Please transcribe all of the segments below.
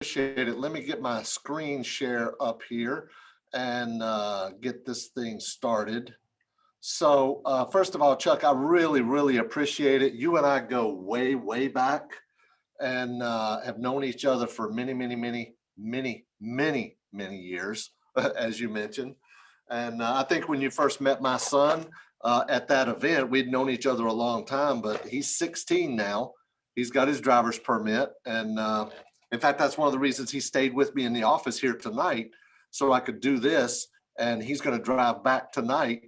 Appreciate it. Let me get my screen share up here and get this thing started. First of all, Chuck, I really, really appreciate it. You and I go way, way back and have known each other for many, many, many, many, many, many years, as you mentioned. And I think when you first met my son at that event, we'd known each other a long time, but he's 16 now. He's got his driver's permit. And in fact, that's one of the reasons he stayed with me in the office here tonight so I could do this. And he's going to drive back tonight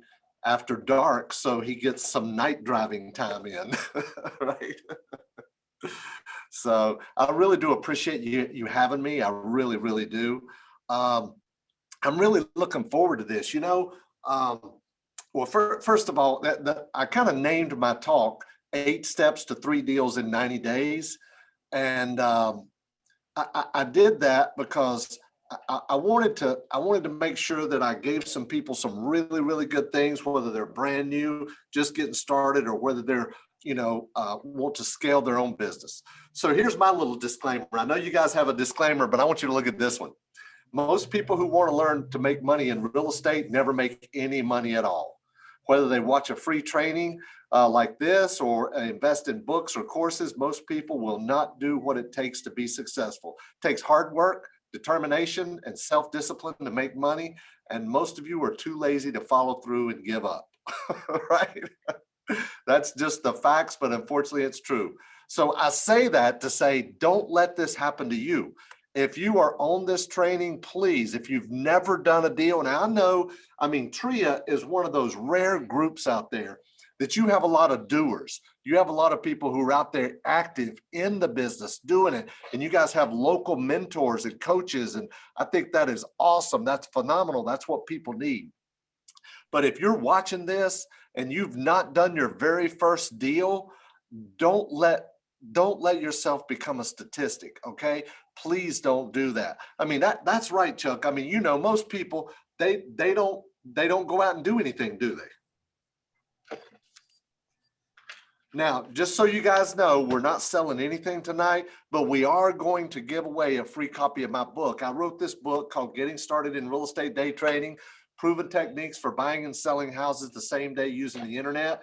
after dark so he gets some night driving time in, right? So I really do appreciate you having me. I really, really do. Um, I'm really looking forward to this. Well, first of all, I kind of named my talk Eight Steps to Three Deals in 90 Days. And I did that because I wanted to make sure that I gave some people some really, really good things, whether they're brand new, just getting started, or whether they're, want to scale their own business. So here's my little disclaimer. I know you guys have a disclaimer, but I want you to look at this one. Most people who want to learn to make money in real estate never make any money at all. Whether they watch a free training like this or invest in books or courses, most people will not do what it takes to be successful. It takes hard work, determination, and self-discipline to make money. And most of you are too lazy to follow through and give up, right? That's just the facts, but unfortunately it's true. So I say that to say, don't let this happen to you. If you are on this training, please, if you've never done a deal, and I mean, TRIA is one of those rare groups out there that you have a lot of doers. You have a lot of people who are out there active in the business doing it. And you guys have local mentors and coaches. And I think that is awesome. That's phenomenal. That's what people need. But if you're watching this and you've not done your very first deal, don't let don't let yourself become a statistic, okay? Please don't do that. I mean, that's right, Chuck. I mean, most people they don't go out and do anything, do they? Now, just so you guys know, we're not selling anything tonight, but we are going to give away a free copy of my book. I wrote this book called Getting Started in Real Estate Day Trading, Proven Techniques for Buying and Selling Houses the Same Day Using the Internet.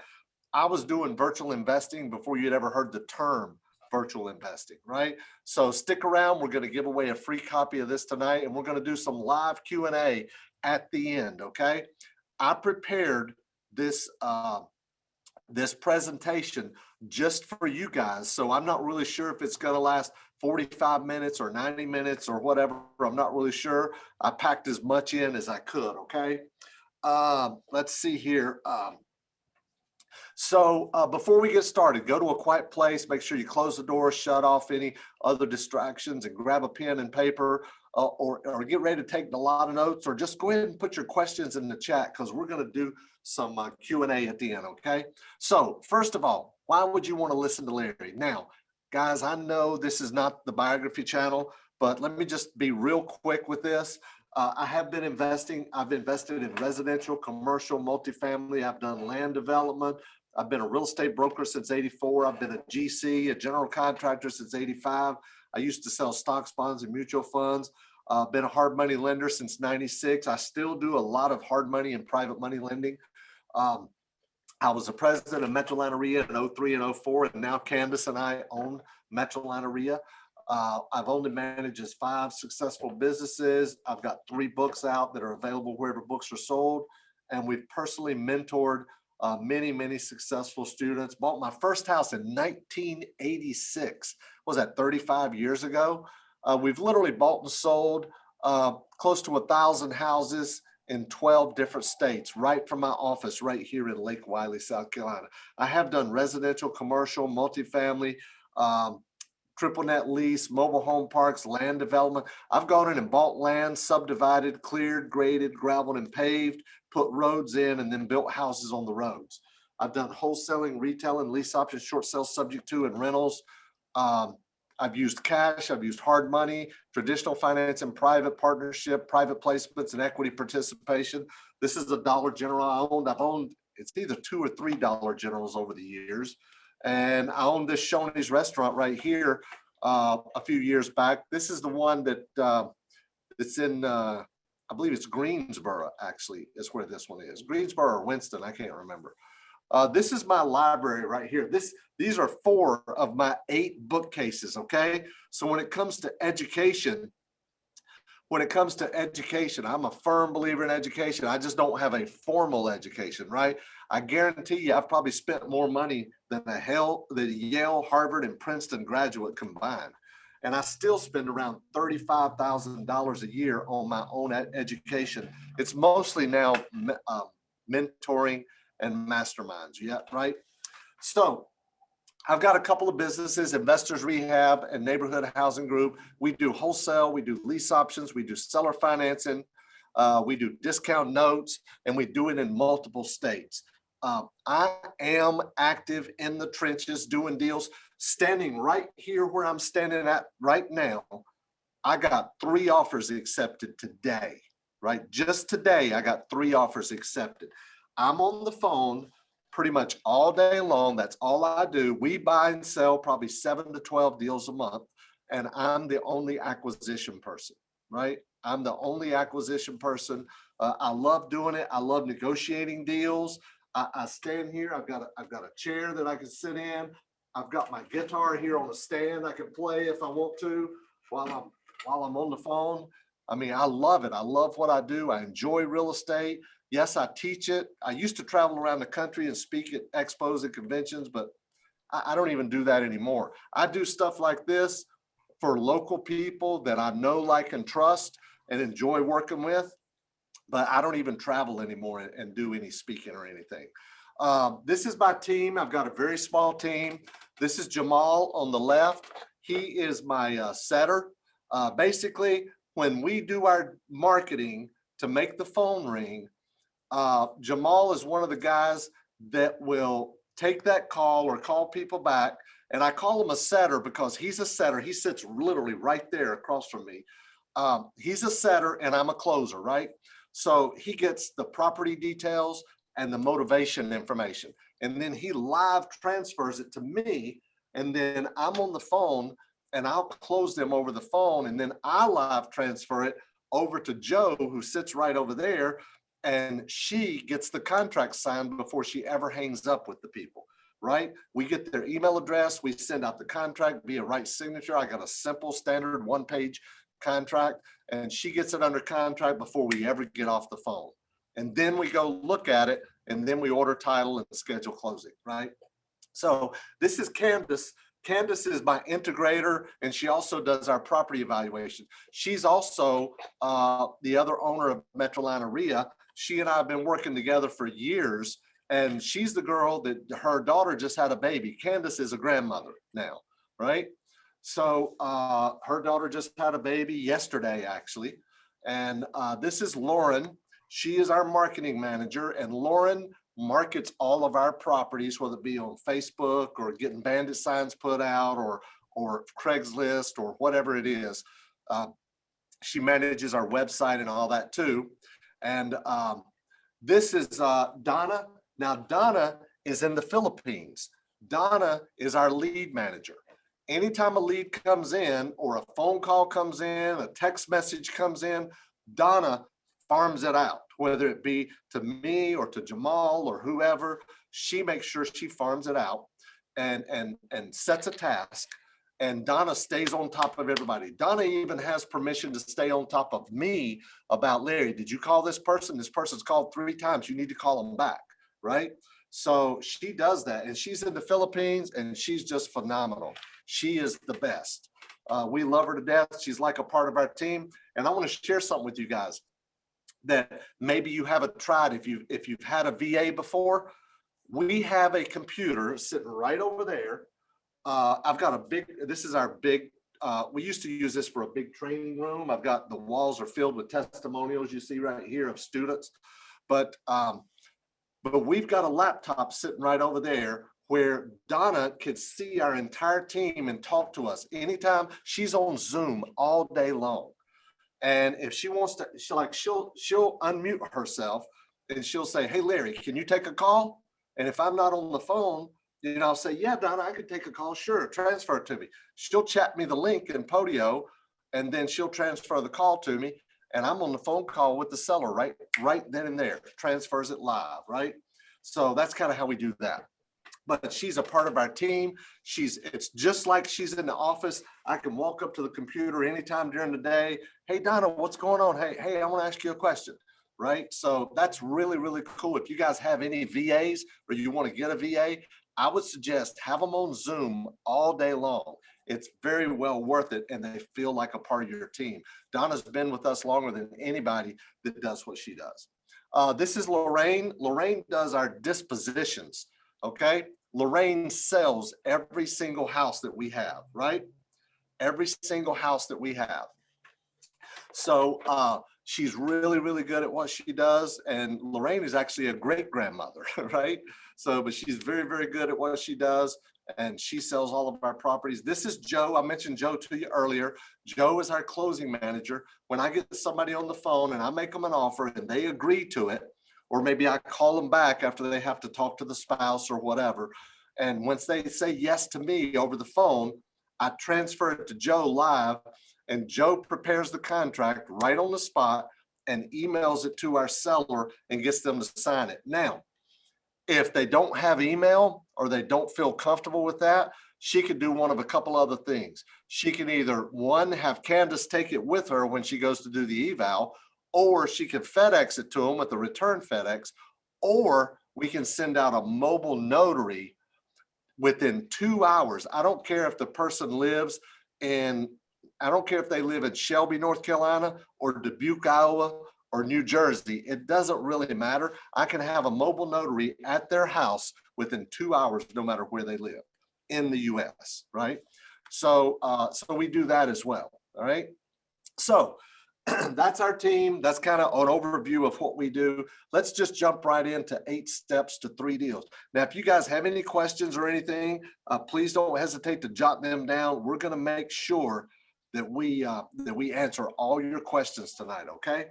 I was doing virtual investing before you'd ever heard the term virtual investing, right? So stick around. We're going to give away a free copy of this tonight, and we're going to do some live Q&A at the end, okay? I prepared this this presentation just for you guys. So I'm not really sure if it's going to last 45 minutes or 90 minutes or whatever. I'm not really sure. I packed as much in as I could, okay? Let's see here. Before we get started, go to a quiet place, make sure you close the door, shut off any other distractions, and grab a pen and paper, or get ready to take a lot of notes, or just go ahead and put your questions in the chat because we're going to do some Q&A at the end, okay? So first of all, why would you want to listen to Larry? Now, guys, I know this is not the biography channel, but let me just be real quick with this. I have been investing. I've invested in residential, commercial, multifamily. I've done land development. I've been a real estate broker since '84. I've been a GC, a general contractor since '85. I used to sell stocks, bonds, and mutual funds. Been a hard money lender since '96. I still do a lot of hard money and private money lending. Um, I was the president of Metroline REIA in '03 and '04, and now Candace and I own Metroline REIA. I've only managed as 5 successful businesses. I've got 3 books out that are available wherever books are sold. And we've personally mentored many, many successful students. Bought my first house in 1986. Was that 35 years ago? We've literally bought and sold close to 1,000 houses in 12 different states, right from my office right here in Lake Wiley, South Carolina. I have done residential, commercial, multifamily, um, triple net lease, mobile home parks, land development. I've gone in and bought land, subdivided, cleared, graded, graveled, and paved, put roads in, and then built houses on the roads. I've done wholesaling, retailing, lease options, short sales subject to, and rentals. Um, I've used cash, I've used hard money, traditional finance and private partnership, private placements, and equity participation. This is a Dollar General I've owned, it's either 2 or 3 Dollar Generals over the years. And I own this Shoney's restaurant right here a few years back. This is the one that it's in, I believe it's Greensboro, actually, is where this one is. Greensboro or Winston, I can't remember. This is my library right here. These are 4 of my 8 bookcases, okay? So when it comes to education, I'm a firm believer in education. I just don't have a formal education, right? I guarantee you, I've probably spent more money than the Yale, Harvard, and Princeton graduate combined. And I still spend around $35,000 a year on my own education. It's mostly now mentoring and masterminds, yeah, right? So I've got a couple of businesses, Investors Rehab and Neighborhood Housing Group. We do wholesale, we do lease options, we do seller financing, we do discount notes, and we do it in multiple states. I am active in the trenches doing deals. Standing right here where I'm standing at right now, I got 3 offers accepted today, right? Just today, I got 3 offers accepted. I'm on the phone pretty much all day long. That's all I do. We buy and sell probably 7 to 12 deals a month, and I'm the only acquisition person, right? I'm the only acquisition person. I love doing it. I love negotiating deals. I stand here. I've got a chair that I can sit in. I've got my guitar here on a stand I can play if I want to while I'm on the phone. I mean, I love it. I love what I do. I enjoy real estate. Yes, I teach it. I used to travel around the country and speak at expos and conventions, but I don't even do that anymore. I do stuff like this for local people that I know, like, and trust and enjoy working with, but I don't even travel anymore and do any speaking or anything. This is my team. I've got a very small team. This is Jamal on the left. He is my setter. Basically, when we do our marketing to make the phone ring, Jamal is one of the guys that will take that call or call people back. And I call him a setter because he's a setter. He sits literally right there across from me. He's a setter and I'm a closer, right? So he gets the property details and the motivation information. And then he live transfers it to me. And then I'm on the phone and I'll close them over the phone. And then I live transfer it over to Joe, who sits right over there. And she gets the contract signed before she ever hangs up with the people, right? We get their email address. We send out the contract via right signature. I got a simple standard 1-page contract, and she gets it under contract before we ever get off the phone. And then we go look at it, and then we order title and schedule closing, right? So this is Candace. Candace is my integrator, and she also does our property evaluation. She's also the other owner of Metrolina RIA. She and I have been working together for years, and she's the girl that her daughter just had a baby. Candace is a grandmother now, right? So her daughter just had a baby yesterday, actually. And this is Lauren. She is our marketing manager, and Lauren markets all of our properties, whether it be on Facebook or getting bandit signs put out or Craigslist or whatever it is. She manages our website and all that too. And this is Donna. Now, Donna is in the Philippines. Donna is our lead manager. Anytime a lead comes in or a phone call comes in, a text message comes in, Donna farms it out, whether it be to me or to Jamal or whoever. She makes sure she farms it out and sets a task. And Donna stays on top of everybody. Donna even has permission to stay on top of me about, Larry, did you call this person? This person's called 3 times. You need to call them back, right? So she does that. And she's in the Philippines, and she's just phenomenal. She is the best. We love her to death. She's like a part of our team. And I want to share something with you guys that maybe you haven't tried. If you've had a VA before, we have a computer sitting right over there. I've got this is our big, we used to use this for a big training room. I've got, the walls are filled with testimonials you see right here of students, but we've got a laptop sitting right over there where Donna could see our entire team and talk to us anytime. She's on Zoom all day long. And if she wants to, she'll unmute herself and she'll say, hey, Larry, can you take a call? And if I'm not on the phone, You know, I'll say, yeah, Donna, I could take a call. Sure, transfer it to me. She'll chat me the link in Podio, and then she'll transfer the call to me. And I'm on the phone call with the seller right then and there, transfers it live, right? So that's kind of how we do that. But she's a part of our team. It's just like she's in the office. I can walk up to the computer anytime during the day. Hey, Donna, what's going on? Hey, I want to ask you a question, right? So that's really, really cool. If you guys have any VAs or you want to get a VA, I would suggest have them on Zoom all day long. It's very well worth it, and they feel like a part of your team. Donna's been with us longer than anybody that does what she does. This is Lorraine. Lorraine does our dispositions, okay? Lorraine sells every single house that we have, right? Every single house that we have. So she's really, really good at what she does. And Lorraine is actually a great grandmother, right? So, but she's very, very good at what she does. And she sells all of our properties. This is Joe. I mentioned Joe to you earlier. Joe is our closing manager. When I get somebody on the phone and I make them an offer and they agree to it, or maybe I call them back after they have to talk to the spouse or whatever. And once they say yes to me over the phone, I transfer it to Joe live, and Joe prepares the contract right on the spot and emails it to our seller and gets them to sign it. Now, if they don't have email or they don't feel comfortable with that, she could do one of a couple other things. She can either, one, have Candace take it with her when she goes to do the eval, or she could FedEx it to them with the return FedEx, or we can send out a mobile notary within 2 hours. I don't care if the person lives in, I don't care if they live in Shelby, North Carolina, or Dubuque, Iowa, or New Jersey. It doesn't really matter. I can have a mobile notary at their house within 2 hours, no matter where they live in the US, right? So, so we do that as well, all right? So that's our team. That's kind of an overview of what we do. Let's just jump right into 8 steps to 3 deals. Now, if you guys have any questions or anything, please don't hesitate to jot them down. We're going to make sure that we answer all your questions tonight, okay?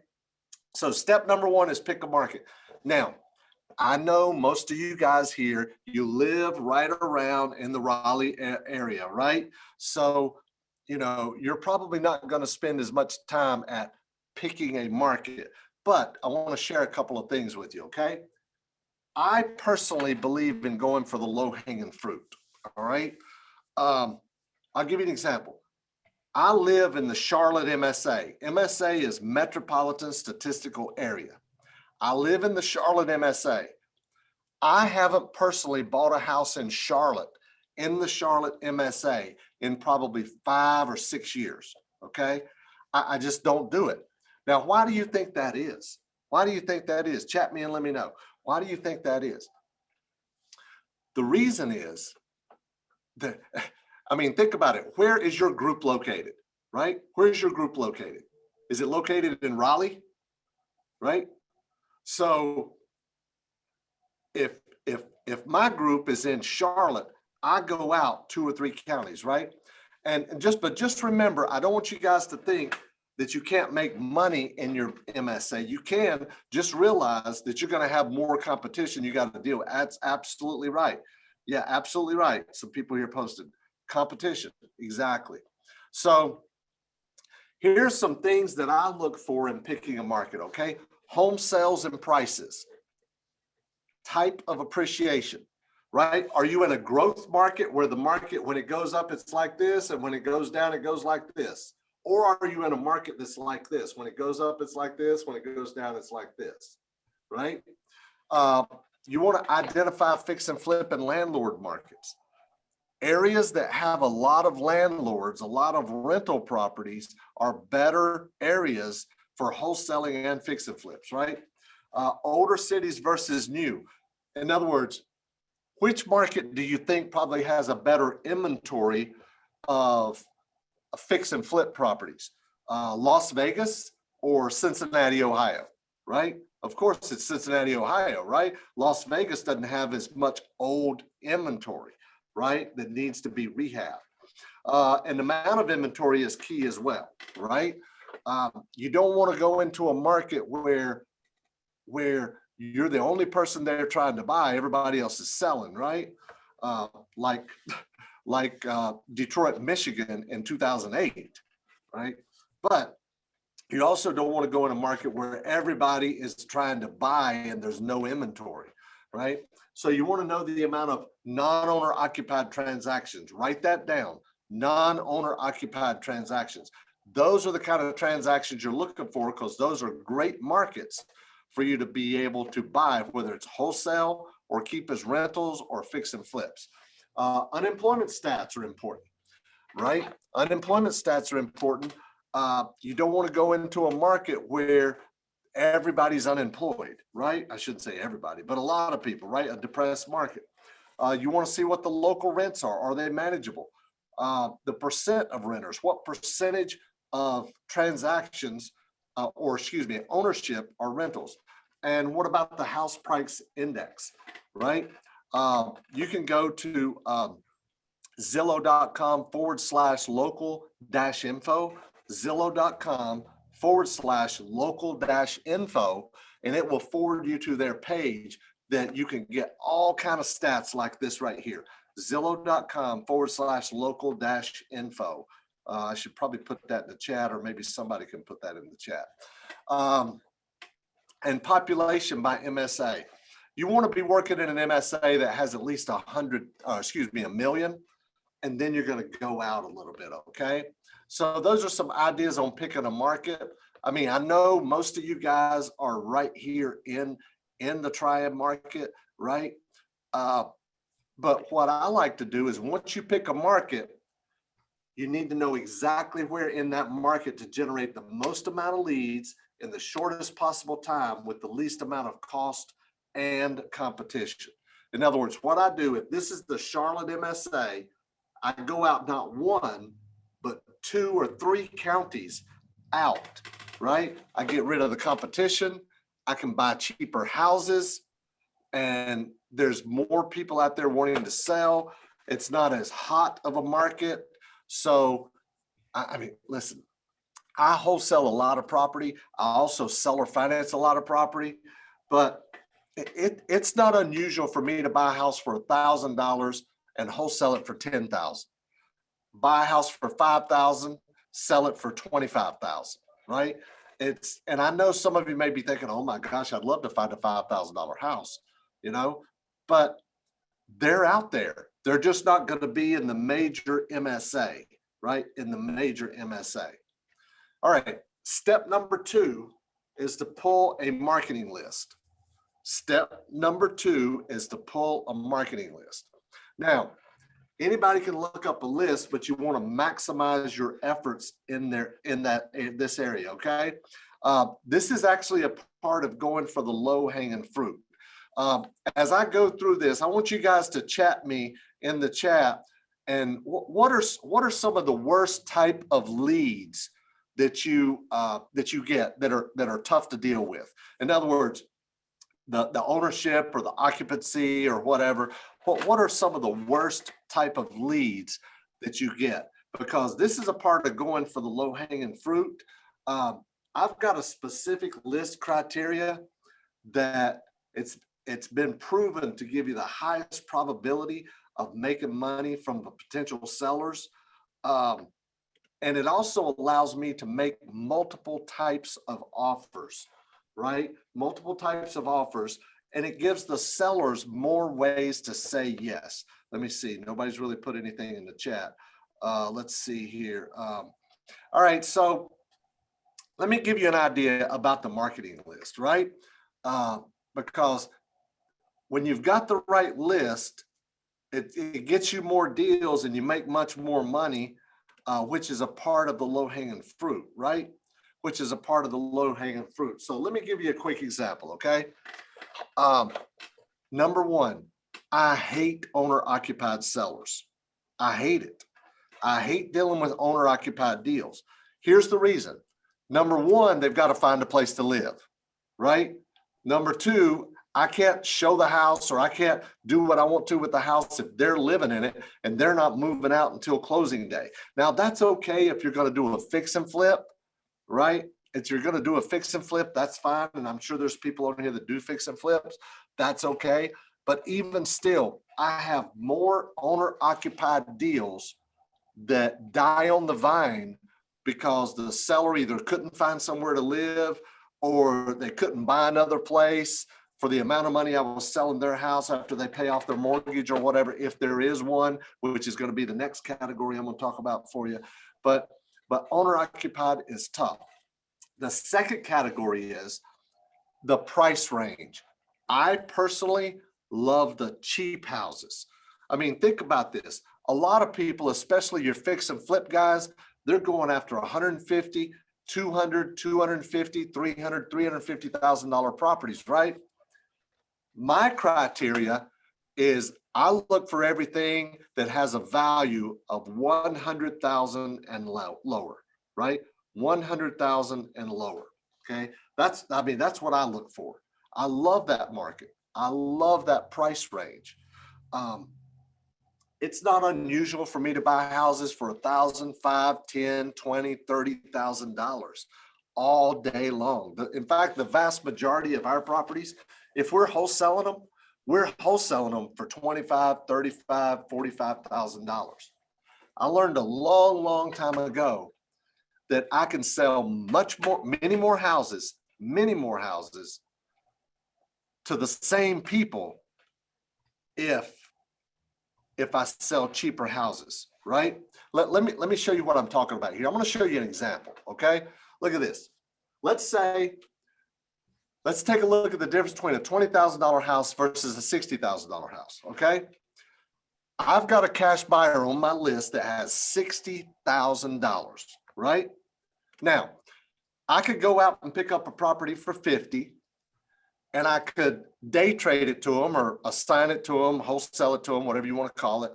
So step number 1 is pick a market. Now, I know most of you guys here, you live right around in the Raleigh area, right? So, you know, you're probably not going to spend as much time at picking a market, but I want to share a couple of things with you, okay? I personally believe in going for the low-hanging fruit, all right? I'll give you an example. I live in the Charlotte MSA. MSA is Metropolitan Statistical Area. I live in the Charlotte MSA. I haven't personally bought a house in Charlotte, in the Charlotte MSA, in probably 5 or 6 years, okay? I just don't do it. Now, why do you think that is? Why do you think that is? Chat me and let me know. Why do you think that is? The reason is that, I mean, think about it. Where is your group located, right? Where's your group located? Is it located in Raleigh, right? So if my group is in Charlotte, I go out 2 or 3 counties, right? But just remember, I don't want you guys to think that you can't make money in your MSA. You can. Just realize that you're going to have more competition you got to deal with. That's absolutely right. Yeah, absolutely right. Some people here posted competition. Exactly. So here's some things that I look for in picking a market, okay? Home sales and prices. Type of appreciation, right? Are you in a growth market where the market, when it goes up, it's like this, and when it goes down, it goes like this? Or are you in a market that's like this? When it goes up, it's like this. When it goes down, it's like this, right? You want to identify fix and flip and landlord markets. Areas that have a lot of landlords, a lot of rental properties are better areas for wholesaling and fix and flips, right? Older cities versus new. In other words, which market do you think probably has a better inventory of fix and flip properties? Las Vegas or Cincinnati, Ohio, right? Of course, it's Cincinnati, Ohio, right? Las Vegas doesn't have as much old inventory, right? That needs to be rehabbed. And the amount of inventory is key as well, right? You don't want to go into a market where you're the only person there trying to buy, everybody else is selling, right? uh, like Detroit, Michigan in 2008, right? But you also don't want to go in a market where everybody is trying to buy and there's no inventory, right? So you want to know the amount of non-owner occupied transactions. Write that down. Non-owner occupied transactions. Those are the kind of transactions you're looking for, because those are great markets for you to be able to buy, whether it's wholesale or keep as rentals or fix and flips. Unemployment stats are important, right? Unemployment stats are important. You don't want to go into a market where everybody's unemployed, right? I shouldn't say everybody, but a lot of people, right? A depressed market. You want to see what the local rents are. Are they manageable? The percent of renters, what percentage of transactions, ownership are rentals? And what about the house price index, right? You can go to Zillow.com/local-info, Zillow.com/local-info, and it will forward you to their page that you can get all kind of stats like this right here. Zillow.com/local-info. I should probably put that in the chat, or maybe somebody can put that in the chat. And population by MSA. You want to be working in an MSA that has at least 100, a million, and then you're going to go out a little bit, okay? So those are some ideas on picking a market. I mean, I know most of you guys are right here in the Triad market, right? But what I like to do is, once you pick a market, you need to know exactly where in that market to generate the most amount of leads in the shortest possible time with the least amount of cost and competition. In other words, what I do, if this is the Charlotte MSA, I go out not one, but 2 or 3 counties out, right? I get rid of the competition. I can buy cheaper houses, and there's more people out there wanting to sell. It's not as hot of a market. So, I mean, listen, I wholesale a lot of property. I also sell or finance a lot of property, but it's not unusual for me to buy a house for $1,000 and wholesale it for $10,000. Buy a house for $5,000, sell it for $25,000, right? And I know some of you may be thinking, oh my gosh, I'd love to find a $5,000 house, but they're out there. They're just not going to be in the major MSA, right? In the major MSA. All right. Step number 2 is to pull a marketing list. Step number 2 is to pull a marketing list. Now, anybody can look up a list, but you want to maximize your efforts in this area. Okay. This is actually a part of going for the low hanging fruit. As I go through this, I want you guys to chat me in the chat. And what are some of the worst type of leads that you get that are tough to deal with? In other words, the ownership or the occupancy or whatever. What are some of the worst type of leads that you get? Because this is a part of going for the low hanging fruit. I've got a specific list criteria that it's been proven to give you the highest probability of making money from the potential sellers. And it also allows me to make multiple types of offers, right? Multiple types of offers. And it gives the sellers more ways to say yes. Let me see. Nobody's really put anything in the chat. Let's see here. All right. So let me give you an idea about the marketing list, right? Because when you've got the right list, it gets you more deals and you make much more money, which is a part of the low-hanging fruit, right? Which is a part of the low-hanging fruit. So let me give you a quick example, okay? Number 1, I hate owner-occupied sellers. I hate it. I hate dealing with owner-occupied deals. Here's the reason. Number 1, they've got to find a place to live, right? Number 2, I can't show the house, or I can't do what I want to with the house if they're living in it and they're not moving out until closing day. Now, that's okay if you're going to do a fix and flip, right? If you're going to do a fix and flip, that's fine. And I'm sure there's people on here that do fix and flips. That's okay. But even still, I have more owner occupied deals that die on the vine because the seller either couldn't find somewhere to live or they couldn't buy another place for the amount of money I was selling their house after they pay off their mortgage or whatever, if there is one, which is going to be the next category I'm going to talk about for you. But owner occupied is tough. The second category is the price range. I personally love the cheap houses. I mean, think about this. A lot of people, especially your fix and flip guys, they're going after 150, 200, 250, 300, $350,000 properties, right? My criteria is I look for everything that has a value of 100,000 and lower, right? 100,000 and lower. Okay. That's what I look for. I love that market. I love that price range. It's not unusual for me to buy houses for $1,000, $5,000, $10,000, $20,000, $30,000 all day long. In fact, the vast majority of our properties, if we're wholesaling them for $25,000, $35,000, $45,000. I learned a long, long time ago that I can sell many more houses to the same people if I sell cheaper houses, right? Let me show you what I'm talking about here. I'm going to show you an example, okay? Look at this. Let's take a look at the difference between a $20,000 house versus a $60,000 house, okay? I've got a cash buyer on my list that has $60,000, right? Now, I could go out and pick up a property for 50, and I could day trade it to them or assign it to them, wholesale it to them, whatever you want to call it.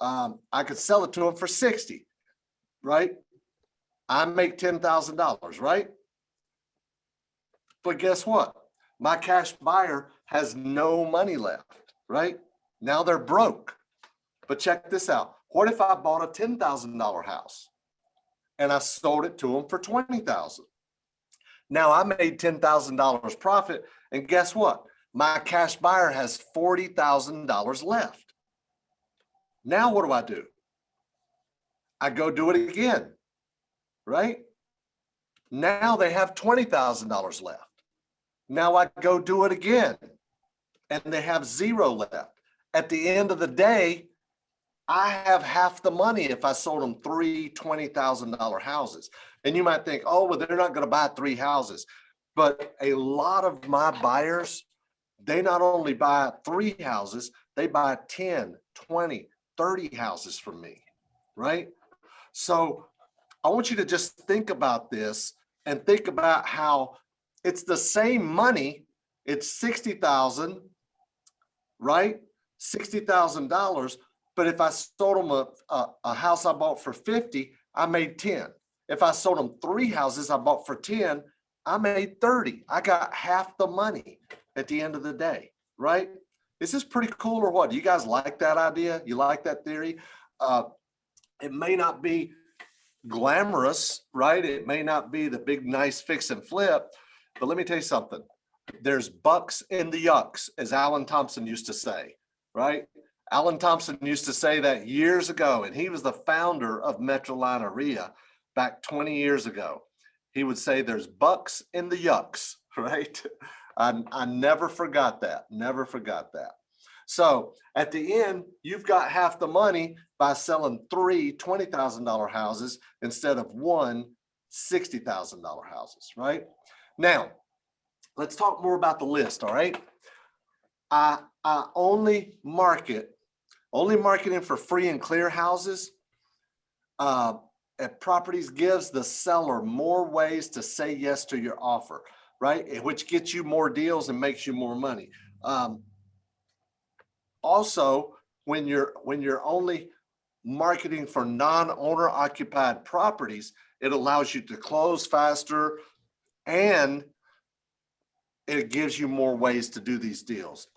I could sell it to them for 60, right? I make $10,000, right? But guess what? My cash buyer has no money left, right? Now they're broke. But check this out. What if I bought a $10,000 house and I sold it to them for $20,000? Now I made $10,000 profit, and guess what? My cash buyer has $40,000 left. Now what do? I go do it again, right? Now they have $20,000 left. Now I go do it again, and they have zero left. At the end of the day, I have half the money if I sold them three $20,000 houses. And you might think, oh, well, they're not going to buy three houses. But a lot of my buyers, they not only buy three houses, they buy 10, 20, 30 houses from me, right? So I want you to just think about this and think about how it's the same money. It's $60,000, right? $60,000. But if I sold them a house I bought for 50, I made 10. If I sold them three houses I bought for 10, I made 30. I got half the money at the end of the day, right? Is this pretty cool or what? Do you guys like that idea? You like that theory? It may not be glamorous, right? It may not be the big, nice fix and flip, but let me tell you something. There's bucks in the yucks, as Alan Thompson used to say, right? Alan Thompson used to say that years ago, and he was the founder of Metrolina RIA back 20 years ago. He would say there's bucks in the yucks, right? I never forgot that, never forgot that. So at the end, you've got half the money by selling three $20,000 houses instead of one $60,000 houses, right? Now, let's talk more about the list, all right? I only marketing for free and clear houses at properties gives the seller more ways to say yes to your offer, right? Which gets you more deals and makes you more money. Also, when you're only marketing for non-owner occupied properties, it allows you to close faster and it gives you more ways to do these deals.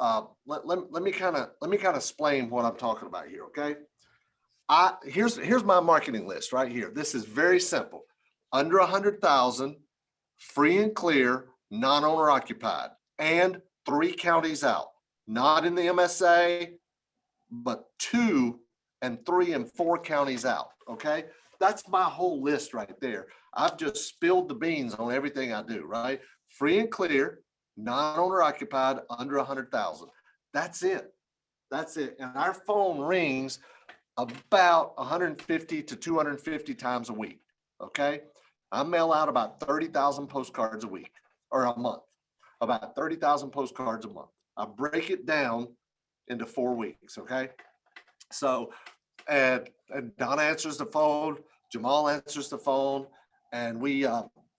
Let me kind of explain what I'm talking about here, okay? Here's my marketing list right here. This is very simple. Under 100,000, free and clear, non-owner occupied, and 3 counties out. not in the MSA, but 2 and 3 and 4 counties out, okay? That's my whole list right there. I've just spilled the beans on everything I do, right? Free and clear, non-owner occupied, under 100,000. That's it. That's it. And our phone rings about 150 to 250 times a week, okay? I mail out about 30,000 postcards a week or a month, about 30,000 postcards a month. I break it down into 4 weeks, okay? So, and Donna answers the phone, Jamal answers the phone, and we,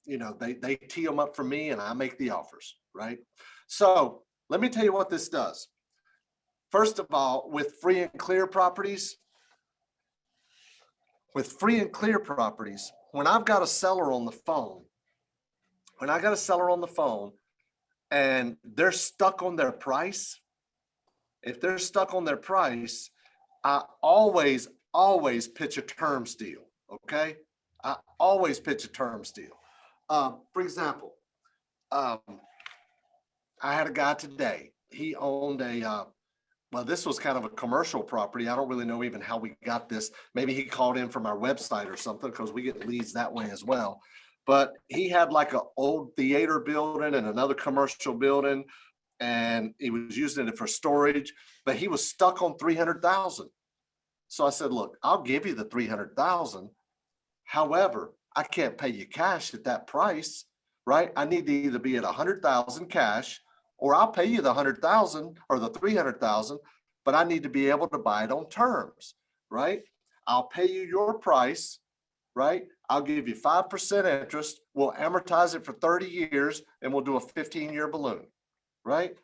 they tee them up for me and I make the offers, right? So let me tell you what this does. First of all, with free and clear properties, when I've got a seller on the phone, and they're stuck on their price, if they're stuck on their price, I always pitch a terms deal, okay? I always pitch a terms deal. For example, I had a guy today, he owned well, this was kind of a commercial property. I don't really know even how we got this. Maybe he called in from our website or something because we get leads that way as well. But he had like an old theater building and another commercial building, and he was using it for storage, but he was stuck on 300,000. So I said, look, I'll give you the 300,000. However, I can't pay you cash at that price, right? I need to either be at 100,000 cash, or I'll pay you the 100,000 or the 300,000, but I need to be able to buy it on terms, right? I'll pay you your price, right? I'll give you 5% interest. We'll amortize it for 30 years and we'll do a 15-year balloon, right?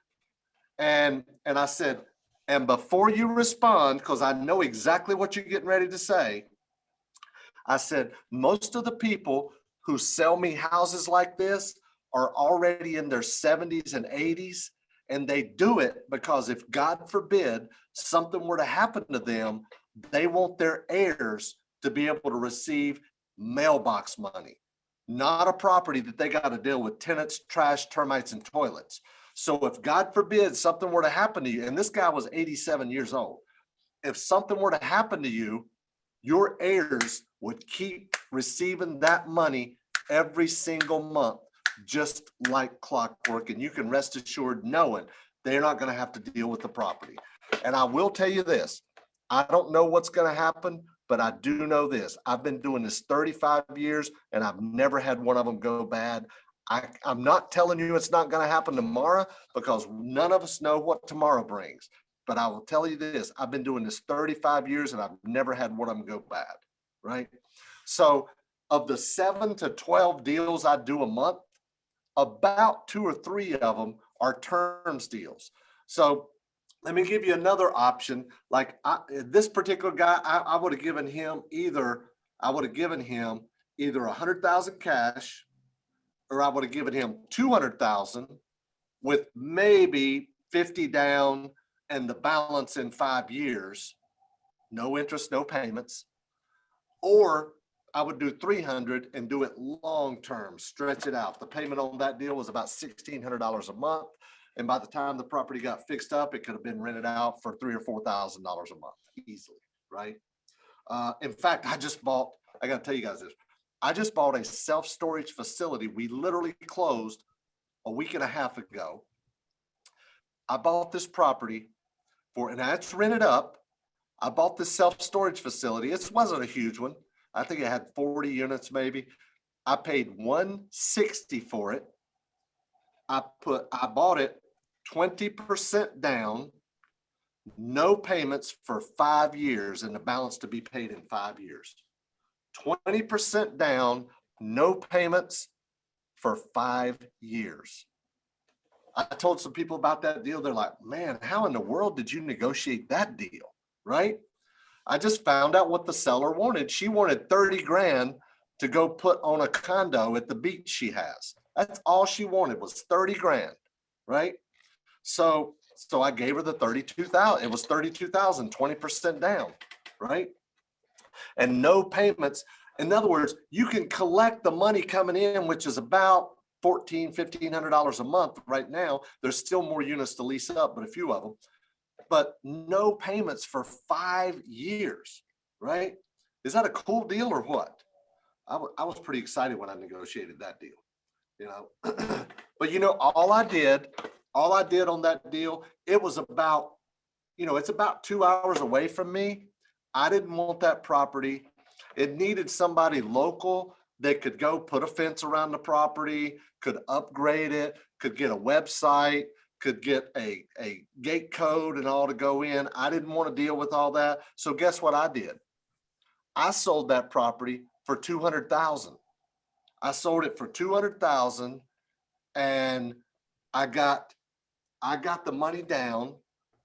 And I said, and before you respond, because I know exactly what you're getting ready to say, I said, most of the people who sell me houses like this are already in their 70s and 80s, and they do it because if God forbid something were to happen to them, they want their heirs to be able to receive mailbox money, not a property that they got to deal with tenants, trash, termites, and toilets. So if God forbid something were to happen to you, and this guy was 87 years old, if something were to happen to you, your heirs would keep receiving that money every single month, just like clockwork. And you can rest assured knowing they're not going to have to deal with the property. And I will tell you this, I don't know what's going to happen, but I do know this. I've been doing this 35 years and I've never had one of them go bad. I'm not telling you it's not going to happen tomorrow because none of us know what tomorrow brings. But I will tell you this, I've been doing this 35 years and I've never had one of them go bad, right? So of the 7 to 12 deals I do a month, about 2 or 3 of them are terms deals. So let me give you another option. Like this particular guy, I would have given him either 100,000 cash, or I would have given him 200,000 with maybe 50 down and the balance in 5 years, no interest, no payments. Or I would do 300 and do it long-term, stretch it out. The payment on that deal was about $1,600 a month. And by the time the property got fixed up, it could have been rented out for $3,000 or $4,000 a month easily, right? In fact, I got to tell you guys this. I just bought a self-storage facility. We literally closed a week and a half ago. I bought this property and that's rented up. I bought this self-storage facility. It wasn't a huge one. I think it had 40 units maybe. I paid $160 for it. I bought it 20% down, no payments for 5 years, and the balance to be paid in 5 years. 20% down, no payments for 5 years. I told some people about that deal. They're like, man, how in the world did you negotiate that deal? Right? I just found out what the seller wanted. She wanted 30 grand to go put on a condo at the beach she has. That's all she wanted was 30 grand, right? So I gave her the 32,000. It was 32,000, 20% down, right? And no payments. In other words, you can collect the money coming in, which is about $1,400, $1,500 a month right now. There's still more units to lease up, but a few of them, but no payments for 5 years, right? Is that a cool deal or what? I was pretty excited when I negotiated that deal, you know. But you know, all I did on that deal, it was about, you know, it's about 2 hours away from me. I didn't want that property. It needed somebody local that could go put a fence around the property, could upgrade it, could get a website, could get a gate code and all to go in. I didn't want to deal with all that. So guess what I did? I sold that property for 200,000. I sold it for 200,000, and I got the money down,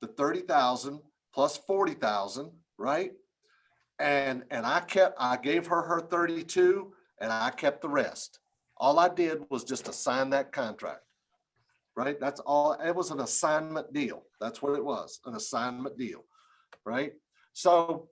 the 30,000 plus 40,000, right? And I gave her 32, and I kept the rest. All I did was just to sign that contract, right? That's all. It was an assignment deal. That's what it was, an assignment deal, right? So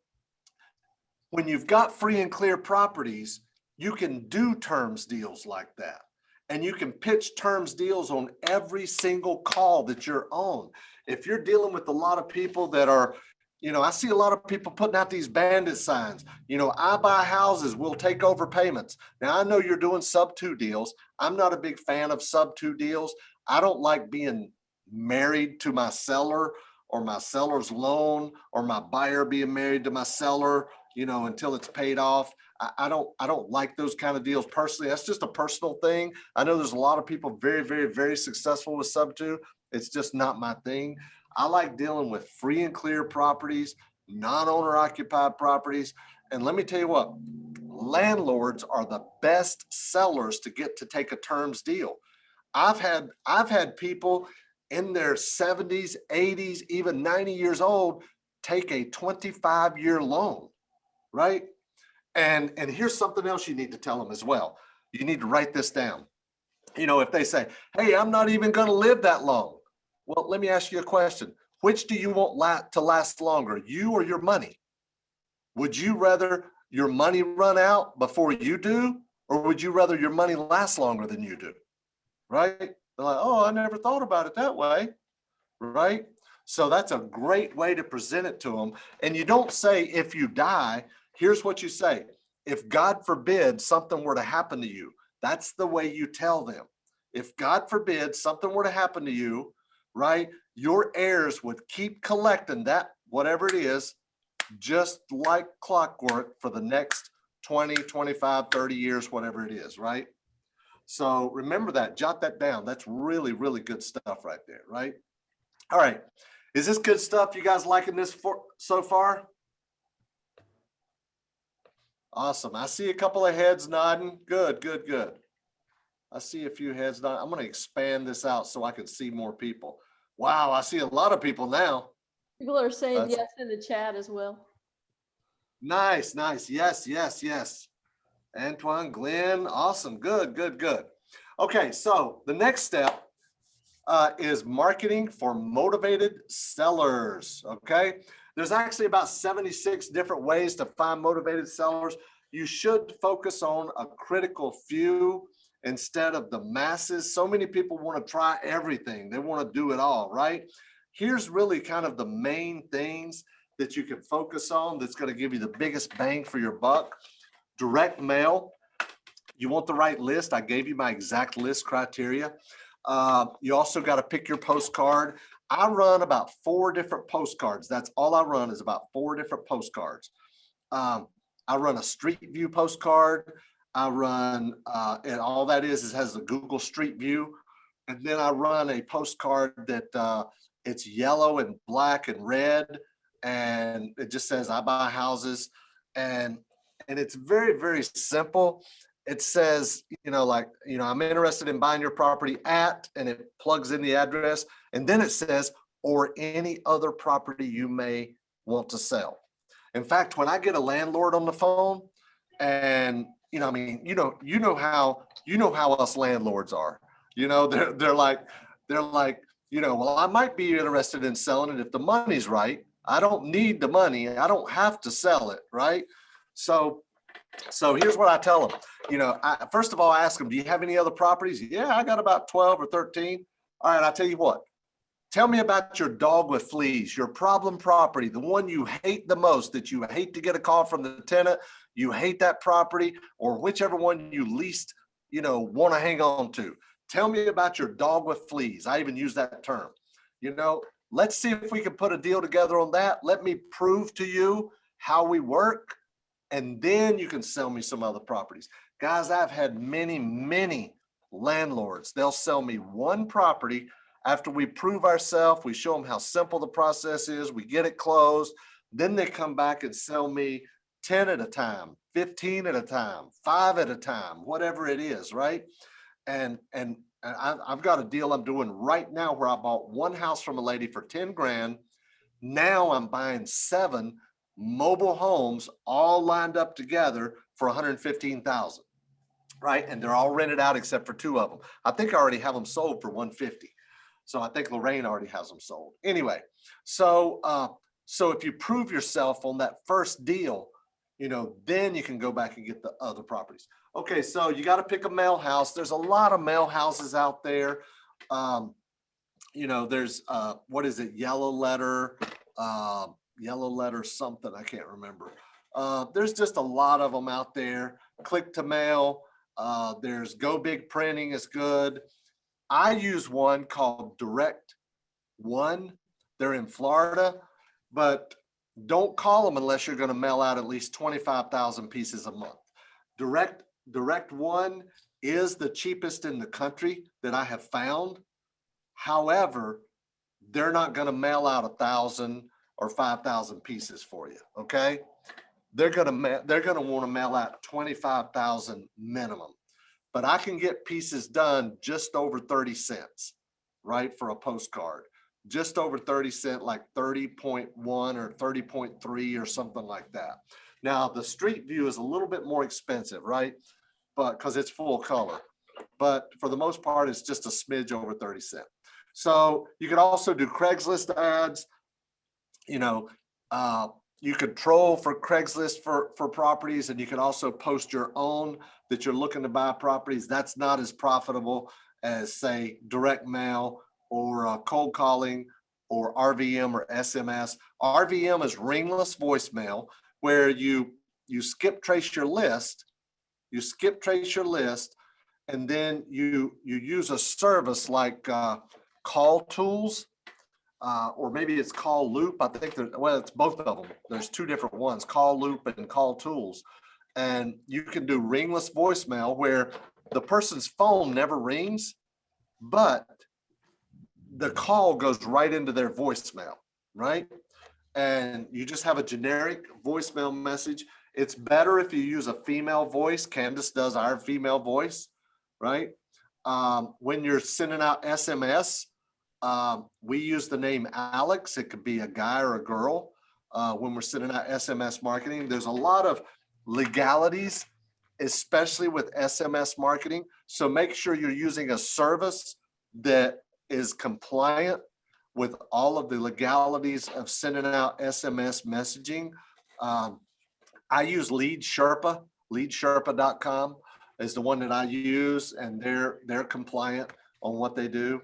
when you've got free and clear properties, you can do terms deals like that. And you can pitch terms deals on every single call that you're on. If you're dealing with a lot of people that are, you know, I see a lot of people putting out these bandit signs, you know, I buy houses, we'll take over payments. Now, I know you're doing sub-2 deals. I'm not a big fan of sub-2 deals. I don't like being married to my seller or my seller's loan or my buyer being married to my seller, you know, until it's paid off. I don't like those kind of deals personally. That's just a personal thing. I know there's a lot of people very, very, very successful with sub-2. It's just not my thing. I like dealing with free and clear properties, non-owner occupied properties. And let me tell you what, landlords are the best sellers to get to take a terms deal. I've had people in their 70s, 80s, even 90 years old take a 25-year loan, right? And here's something else you need to tell them as well. You need to write this down. You know, if they say, hey, I'm not even going to live that long. Well, let me ask you a question. Which do you want to last longer, you or your money? Would you rather your money run out before you do, or would you rather your money last longer than you do? Right? They're like, oh, I never thought about it that way. Right? So that's a great way to present it to them. And you don't say, if you die, here's what you say. If God forbid something were to happen to you, that's the way you tell them. If God forbid something were to happen to you, right, your heirs would keep collecting that, whatever it is, just like clockwork for the next 20, 25, 30 years, whatever it is, right? So remember that, jot that down. That's really, really good stuff right there, right? All right. Is this good stuff? You guys liking this so far? Awesome. I see a couple of heads nodding. Good, good, good. I see a few heads nodding. I'm going to expand this out so I can see more people. Wow, I see a lot of people now. People are saying yes in the chat as well. Nice, nice. Yes, yes, yes. Antoine, Glenn, awesome. Good, good, good. Okay, so the next step is marketing for motivated sellers. Okay, there's actually about 76 different ways to find motivated sellers. You should focus on a critical few instead of the masses. So many people want to try everything. They want to do it all, right? Here's really kind of the main things that you can focus on that's going to give you the biggest bang for your buck. Direct mail. You want the right list. I gave you my exact list criteria. You also got to pick your postcard. I run about 4 different postcards. That's all I run is about 4 different postcards. I run a Street View postcard. I run, and all that is has a Google Street View. And then I run a postcard that it's yellow and black and red. And it just says, I buy houses. And it's very, very simple. It says, I'm interested in buying your property at, and it plugs in the address. And then it says, or any other property you may want to sell. In fact, when I get a landlord on the phone and, you know how us landlords are, they're like, well, I might be interested in selling it if the money's right. I don't need the money. I don't have to sell it. Right. So So here's what I tell them. First of all, I ask them, do you have any other properties? Yeah, I got about 12 or 13. All right, I'll tell you what. Tell me about your dog with fleas, your problem property, the one you hate the most, that you hate to get a call from the tenant, you hate that property, or whichever one you least, want to hang on to. Tell me about your dog with fleas. I even use that term. Let's see if we can put a deal together on that. Let me prove to you how we work, and then you can sell me some other properties. Guys, I've had many, many landlords. They'll sell me one property. After we prove ourselves, we show them how simple the process is, we get it closed, then they come back and sell me 10 at a time, 15 at a time, 5 at a time, whatever it is, right? And I've got a deal I'm doing right now where I bought one house from a lady for 10 grand. Now I'm buying 7 mobile homes all lined up together for 115,000, right? And they're all rented out except for 2 of them. I think I already have them sold for 150. So I think Lorraine already has them sold. Anyway, so if you prove yourself on that first deal, then you can go back and get the other properties. Okay, so you got to pick a mail house. There's a lot of mail houses out there. There's what is it? Yellow letter something. I can't remember. There's just a lot of them out there. Click to mail. There's Go Big Printing is good. I use one called Direct One. They're in Florida, but don't call them unless you're going to mail out at least 25,000 pieces a month. Direct One is the cheapest in the country that I have found. However, they're not going to mail out 1,000 or 5,000 pieces for you. Okay. They're going to want to mail out 25,000 minimum. But I can get pieces done just over 30 cents, right, for a postcard. Just over 30 cents, like 30.1 or 30.3 or something like that. Now, the street view is a little bit more expensive, right? But because it's full color. But for the most part, it's just a smidge over 30 cents. So you could also do Craigslist ads. You could troll for Craigslist for properties, and you can also post your own that you're looking to buy properties. That's not as profitable as, say, direct mail or cold calling or RVM or SMS. RVM is ringless voicemail, where you skip trace your list, and then you use a service like Call Tools. Or maybe it's Call Loop. I think it's both of them. There's 2 different ones, Call Loop and Call Tools. And you can do ringless voicemail where the person's phone never rings, but the call goes right into their voicemail, right? And you just have a generic voicemail message. It's better if you use a female voice. Candace does our female voice, right? When you're sending out SMS, we use the name Alex. It could be a guy or a girl. When we're sending out SMS marketing, there's a lot of legalities, especially with SMS marketing. So make sure you're using a service that is compliant with all of the legalities of sending out SMS messaging. I use Lead Sherpa. LeadSherpa.com is the one that I use, and they're compliant on what they do.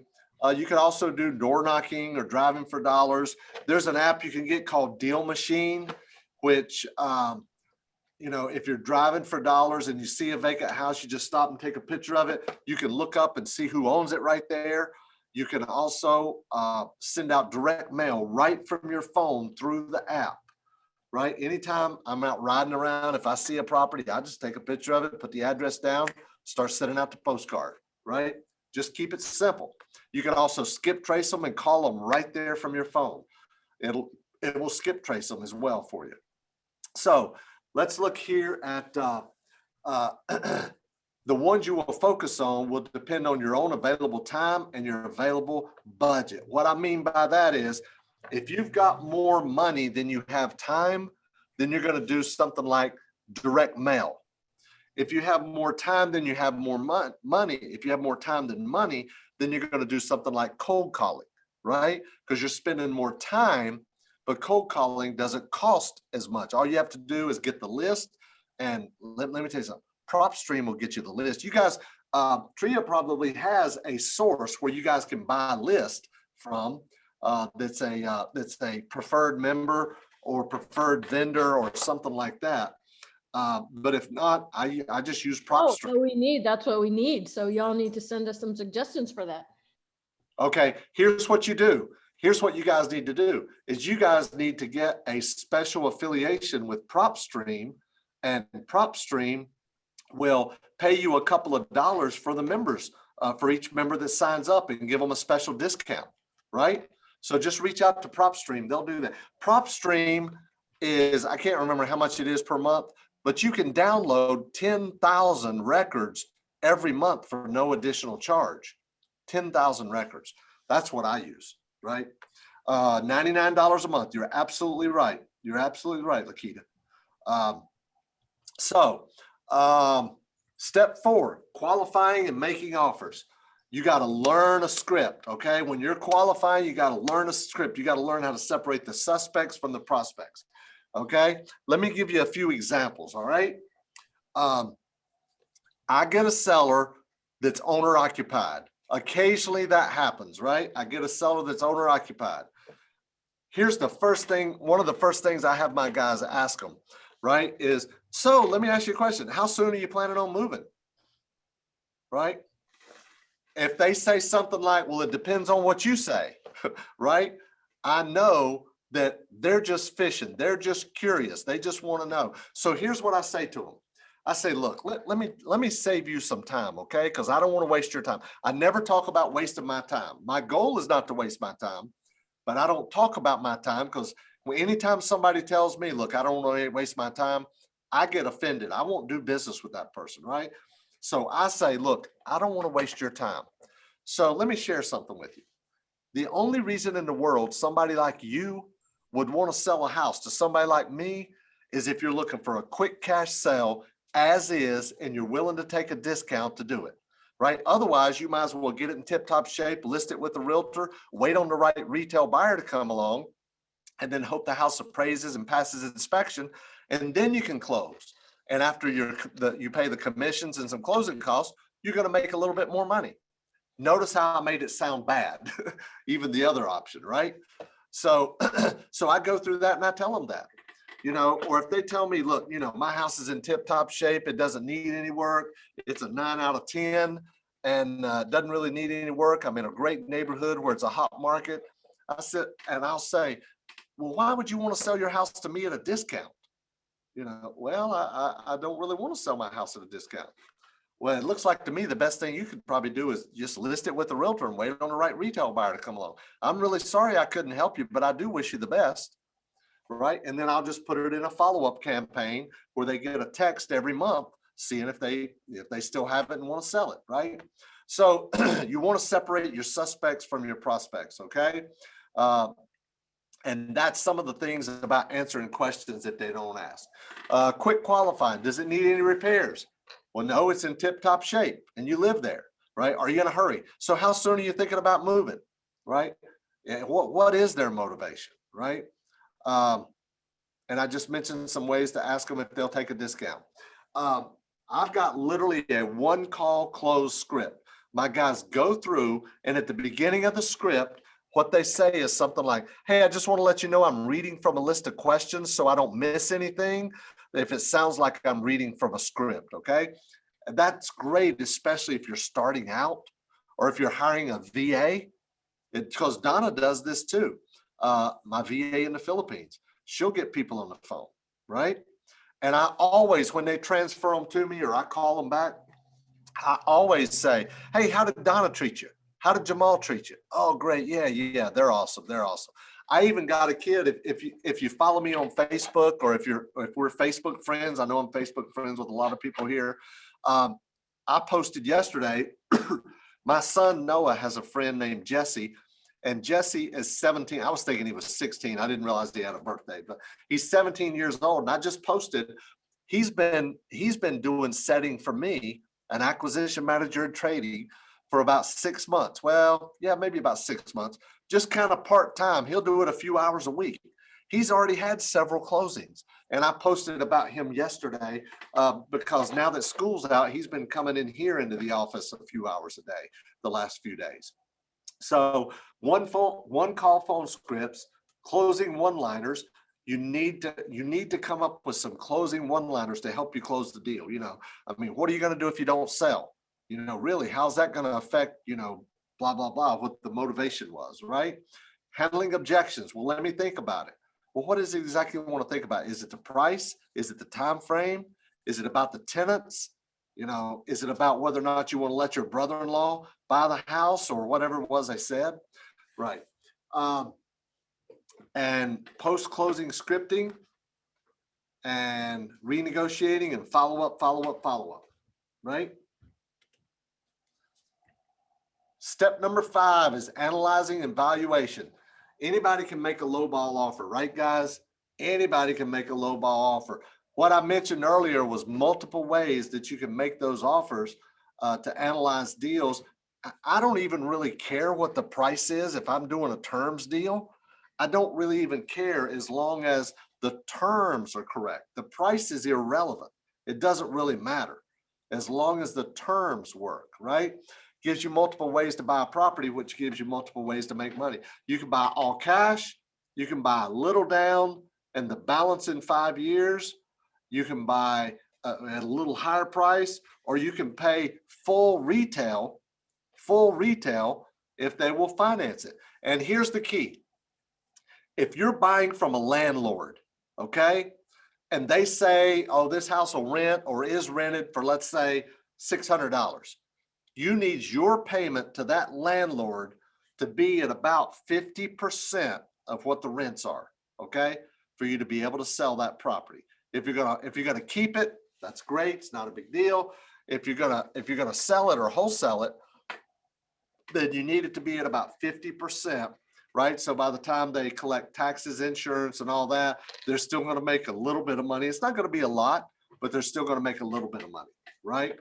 You can also do door knocking or driving for dollars. There's an app you can get called Deal Machine, which, if you're driving for dollars and you see a vacant house, you just stop and take a picture of it. You can look up and see who owns it right there. You can also send out direct mail right from your phone through the app, right? Anytime I'm out riding around, if I see a property, I just take a picture of it, put the address down, start sending out the postcard, right? Just keep it simple. You can also skip trace them and call them right there from your phone. It will skip trace them as well for you. So let's look here at the ones you will focus on will depend on your own available time and your available budget. What I mean by that is, if you've got more money than you have time, then you're going to do something like direct mail. If you have more time than you have more money, if you have more time than money, then you're going to do something like cold calling, right? Because you're spending more time, but cold calling doesn't cost as much. All you have to do is get the list, And let me tell you something, PropStream will get you the list. You guys, Tria probably has a source where you guys can buy a list from, that's a preferred member or preferred vendor or something like that. But if not, I just use Oh, PropStream. that's what we need. So y'all need to send us some suggestions for that. Okay, here's what you do. Here's what you guys need to do is you guys need to get a special affiliation with PropStream, and PropStream will pay you a couple of dollars for the members, for each member that signs up, and give them a special discount, right? So just reach out to PropStream. They'll do that. PropStream is, I can't remember how much it is per month, but you can download 10,000 records every month for no additional charge. 10,000 records. That's what I use, right? $99 a month. You're absolutely right. You're absolutely right, Lakita. Step 4, qualifying and making offers. You got to learn a script, okay? When you're qualifying, you got to learn a script. You got to learn how to separate the suspects from the prospects, okay? Let me give you a few examples, all right? I get a seller that's owner occupied. Occasionally that happens, right? I get a seller that's owner occupied. Here's the first thing, one of the first things I have my guys ask them, right, is, so let me ask you a question. How soon are you planning on moving? Right? If they say something like, well, it depends on what you say, right? I know that they're just fishing. They're just curious. They just want to know. So here's what I say to them. I say, look, let me save you some time, okay? Because I don't want to waste your time. I never talk about wasting my time. My goal is not to waste my time, but I don't talk about my time because anytime somebody tells me, look, I don't want to waste my time, I get offended. I won't do business with that person, right? So I say, look, I don't want to waste your time. So let me share something with you. The only reason in the world somebody like you would want to sell a house to somebody like me is if you're looking for a quick cash sale as is, and you're willing to take a discount to do it, right? Otherwise, you might as well get it in tip-top shape, list it with a realtor, wait on the right retail buyer to come along, and then hope the house appraises and passes inspection, and then you can close. And after you pay the commissions and some closing costs, you're going to make a little bit more money. Notice how I made it sound bad, even the other option, right? So, so I go through that and I tell them that. Or if they tell me, look, my house is in tip-top shape, it doesn't need any work, it's a 9 out of 10, and doesn't really need any work. I'm in a great neighborhood where it's a hot market. I'll say, well, why would you want to sell your house to me at a discount? Well, I don't really want to sell my house at a discount. Well, it looks like to me the best thing you could probably do is just list it with a realtor and wait on the right retail buyer to come along. I'm really sorry I couldn't help you, but I do wish you the best. Right? And then I'll just put it in a follow-up campaign where they get a text every month, seeing if they still have it and want to sell it, right? So you want to separate your suspects from your prospects, okay? And that's some of the things about answering questions that they don't ask. Quick qualifying, does it need any repairs? Well, no, it's in tip-top shape and you live there, right? Are you in a hurry? So how soon are you thinking about moving, right? And what is their motivation, right? And I just mentioned some ways to ask them if they'll take a discount. I've got literally a 1-call close script. My guys go through, and at the beginning of the script, what they say is something like, hey, I just want to let you know I'm reading from a list of questions so I don't miss anything. If it sounds like I'm reading from a script, okay? And that's great, especially if you're starting out or if you're hiring a VA, because Donna does this too. My VA in the Philippines, she'll get people on the phone, right? And I always, when they transfer them to me or I call them back, I always say, hey, how did Donna treat you? How did Jamal treat you? Oh, great. Yeah. They're awesome. They're awesome. I even got a kid, if you follow me on Facebook or if we're Facebook friends, I know I'm Facebook friends with a lot of people here. I posted yesterday, my son Noah has a friend named Jesse. And Jesse is 17. I was thinking he was 16. I didn't realize he had a birthday, but he's 17 years old. And I just posted, he's been doing setting for me, an acquisition manager in trading, for about 6 months. Well, yeah, maybe about 6 months, just kind of part-time. He'll do it a few hours a week. He's already had several closings. And I posted about him yesterday because now that school's out, he's been coming in here into the office a few hours a day the last few days. So one call phone scripts, closing one-liners. You need to come up with some closing one-liners to help you close the deal. I mean, what are you going to do if you don't sell? Really, how's that going to affect, blah, blah, blah, what the motivation was, right? Handling objections. Well, let me think about it. Well, what is it exactly you want to think about? Is it the price? Is it the time frame? Is it about the tenants? Is it about whether or not you want to let your brother-in-law buy the house or whatever it was I said? Right. And post-closing scripting and renegotiating and follow-up, right? Step number 5 is analyzing and valuation. Anybody can make a lowball offer, right, guys? Anybody can make a lowball offer. What I mentioned earlier was multiple ways that you can make those offers to analyze deals. I don't even really care what the price is if I'm doing a terms deal. I don't really even care as long as the terms are correct. The price is irrelevant. It doesn't really matter as long as the terms work, right? Gives you multiple ways to buy a property, which gives you multiple ways to make money. You can buy all cash, you can buy a little down and the balance in 5 years. You can buy at a little higher price, or you can pay full retail if they will finance it. And here's the key. If you're buying from a landlord, okay, and they say, oh, this house will rent or is rented for, let's say, $600. You need your payment to that landlord to be at about 50% of what the rents are, okay, for you to be able to sell that property. If you're gonna keep it, that's great. It's not a big deal. If you're gonna sell it or wholesale it, then you need it to be at about 50%, right? So by the time they collect taxes, insurance, and all that, they're still gonna make a little bit of money. It's not gonna be a lot, but they're still gonna make a little bit of money, right?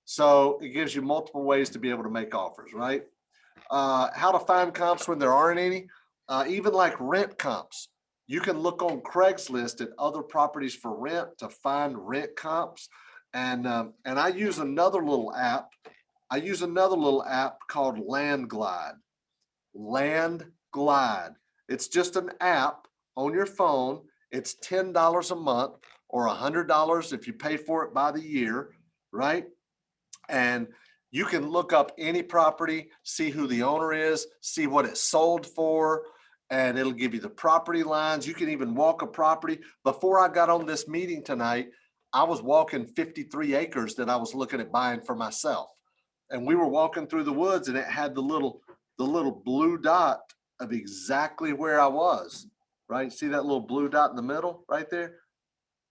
So it gives you multiple ways to be able to make offers, right? How to find comps when there aren't any, even like rent comps. You can look on Craigslist at other properties for rent to find rent comps. And I use another little app. I use another little app called Land Glide. Land Glide. It's just an app on your phone. It's $10 a month or $100 if you pay for it by the year, right? And you can look up any property, see who the owner is, see what it sold for, and it'll give you the property lines. You can even walk a property. Before I got on this meeting tonight, I was walking 53 acres that I was looking at buying for myself. And we were walking through the woods and it had the little blue dot of exactly where I was, right? See that little blue dot in the middle right there?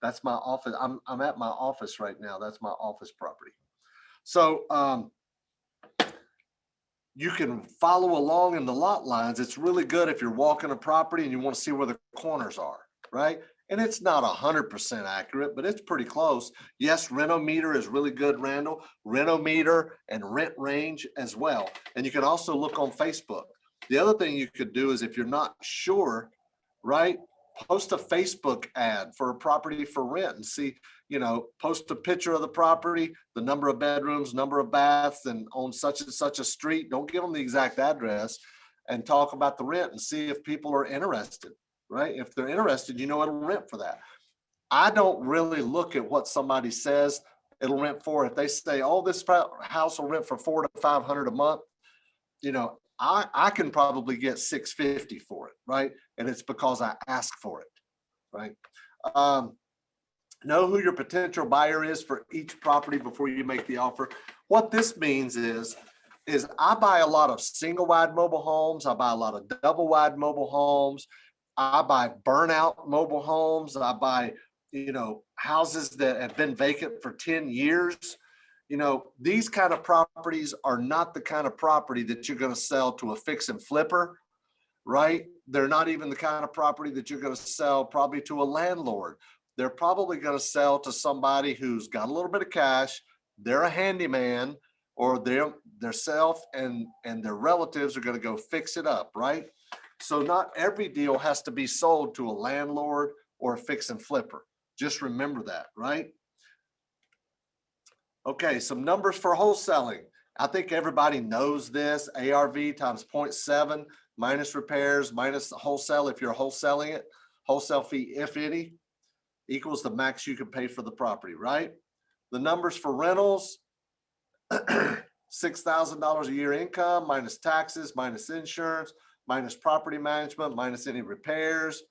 That's my office. I'm at my office right now. That's my office property. So you can follow along in the lot lines. It's really good if you're walking a property and you want to see where the corners are, right? And it's not 100% accurate, but it's pretty close. Yes, Renometer is really good, Randall. Renometer and Rent Range as well. And you can also look on Facebook. The other thing you could do is if you're not sure, right, post a Facebook ad for a property for rent and see, post a picture of the property, the number of bedrooms, number of baths, and on such and such a street. Don't give them the exact address and talk about the rent and see if people are interested, right? If they're interested, it'll rent for that. I don't really look at what somebody says it'll rent for. If they say, oh, this house will rent for $400 to $500 a month, I can probably get $650 for it, right? And it's because I ask for it, right? Know who your potential buyer is for each property before you make the offer. What this means is I buy a lot of single wide mobile homes. I buy a lot of double wide mobile homes. I buy burnout mobile homes. I buy, houses that have been vacant for 10 years. These kind of properties are not the kind of property that you're going to sell to a fix and flipper, right? They're not even the kind of property that you're going to sell probably to a landlord. They're probably going to sell to somebody who's got a little bit of cash. They're a handyman, or their self and their relatives are going to go fix it up, right? So not every deal has to be sold to a landlord or a fix and flipper. Just remember that, right? Okay, some numbers for wholesaling. I think everybody knows this. ARV times 0.7 minus repairs minus the wholesale if you're wholesaling it. Wholesale fee, if any, equals the max you can pay for the property, right? The numbers for rentals, $6,000 a year income minus taxes, minus insurance, minus property management, minus any repairs.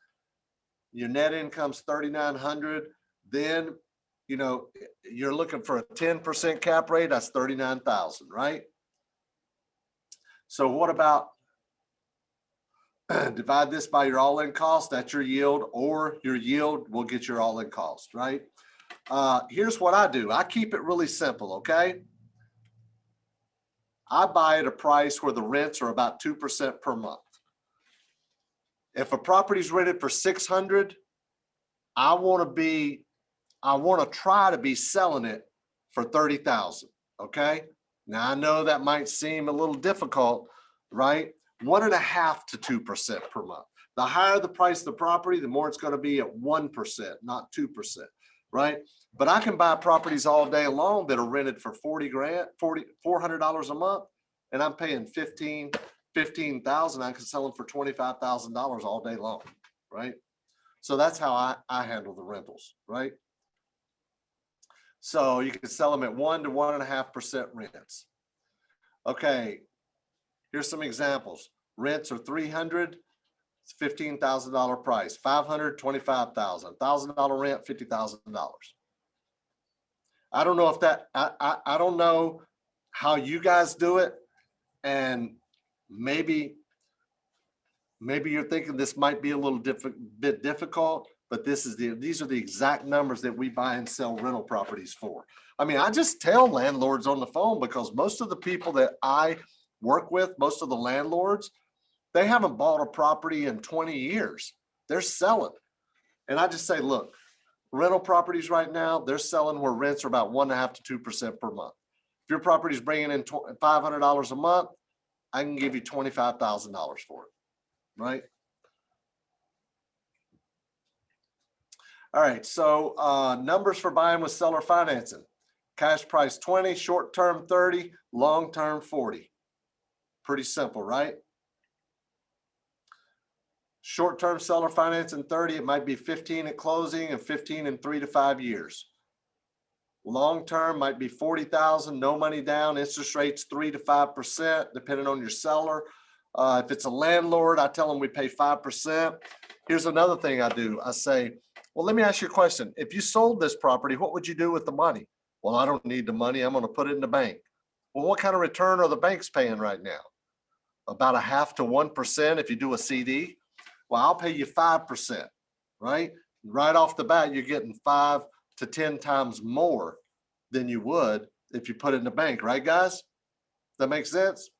Your net income's 3,900. Then, you know, you're looking for a 10% cap rate, that's 39,000, right? So what about divide this by your all-in cost, that's your yield, or your yield will get your all-in cost, right? Here's what I do. I keep it really simple, okay? I buy at a price where the rents are about 2% per month. If a property's rented for 600, I want to try to be selling it for 30,000, okay? Now I know that might seem a little difficult, right? 1.5% to 2% per month. The higher the price of the property, the more it's going to be at 1%, not 2%, right? But I can buy properties all day long that are rented for $400 a month, and I'm paying $15,000. I can sell them for $25,000 all day long, right? So that's how I handle the rentals, right? So you can sell them at 1 to 1.5% rents. Okay, here's some examples. Rents are 300, it's $15,000 price. 500, 25,000. $1,000 rent, $50,000. I don't know if that, I don't know how you guys do it. And maybe you're thinking this might be a little bit difficult, but these are the exact numbers that we buy and sell rental properties for. I mean, I just tell landlords on the phone because most of the people that I work with, most of the landlords, they haven't bought a property in 20 years. They're selling. And I just say, look, rental properties right now, they're selling where rents are about 1.5% to 2% per month. If your property's bringing in $500 a month, I can give you $25,000 for it, right? All right, so numbers for buying with seller financing. Cash price 20, short-term 30, long-term 40. Pretty simple, right? Short-term seller financing 30, it might be 15 at closing and 15 in 3 to 5 years. Long-term might be 40,000, no money down, interest rates 3 to 5%, depending on your seller. If it's a landlord, I tell them we pay 5%. Here's another thing I do. I say, well, let me ask you a question. If you sold this property, what would you do with the money? Well, I don't need the money. I'm going to put it in the bank. Well, what kind of return are the banks paying right now? About 0.5% to 1% if you do a CD. Well, I'll pay you 5%, right? Right off the bat, you're getting 5 to 10 times more than you would if you put it in the bank, right, guys? That makes sense?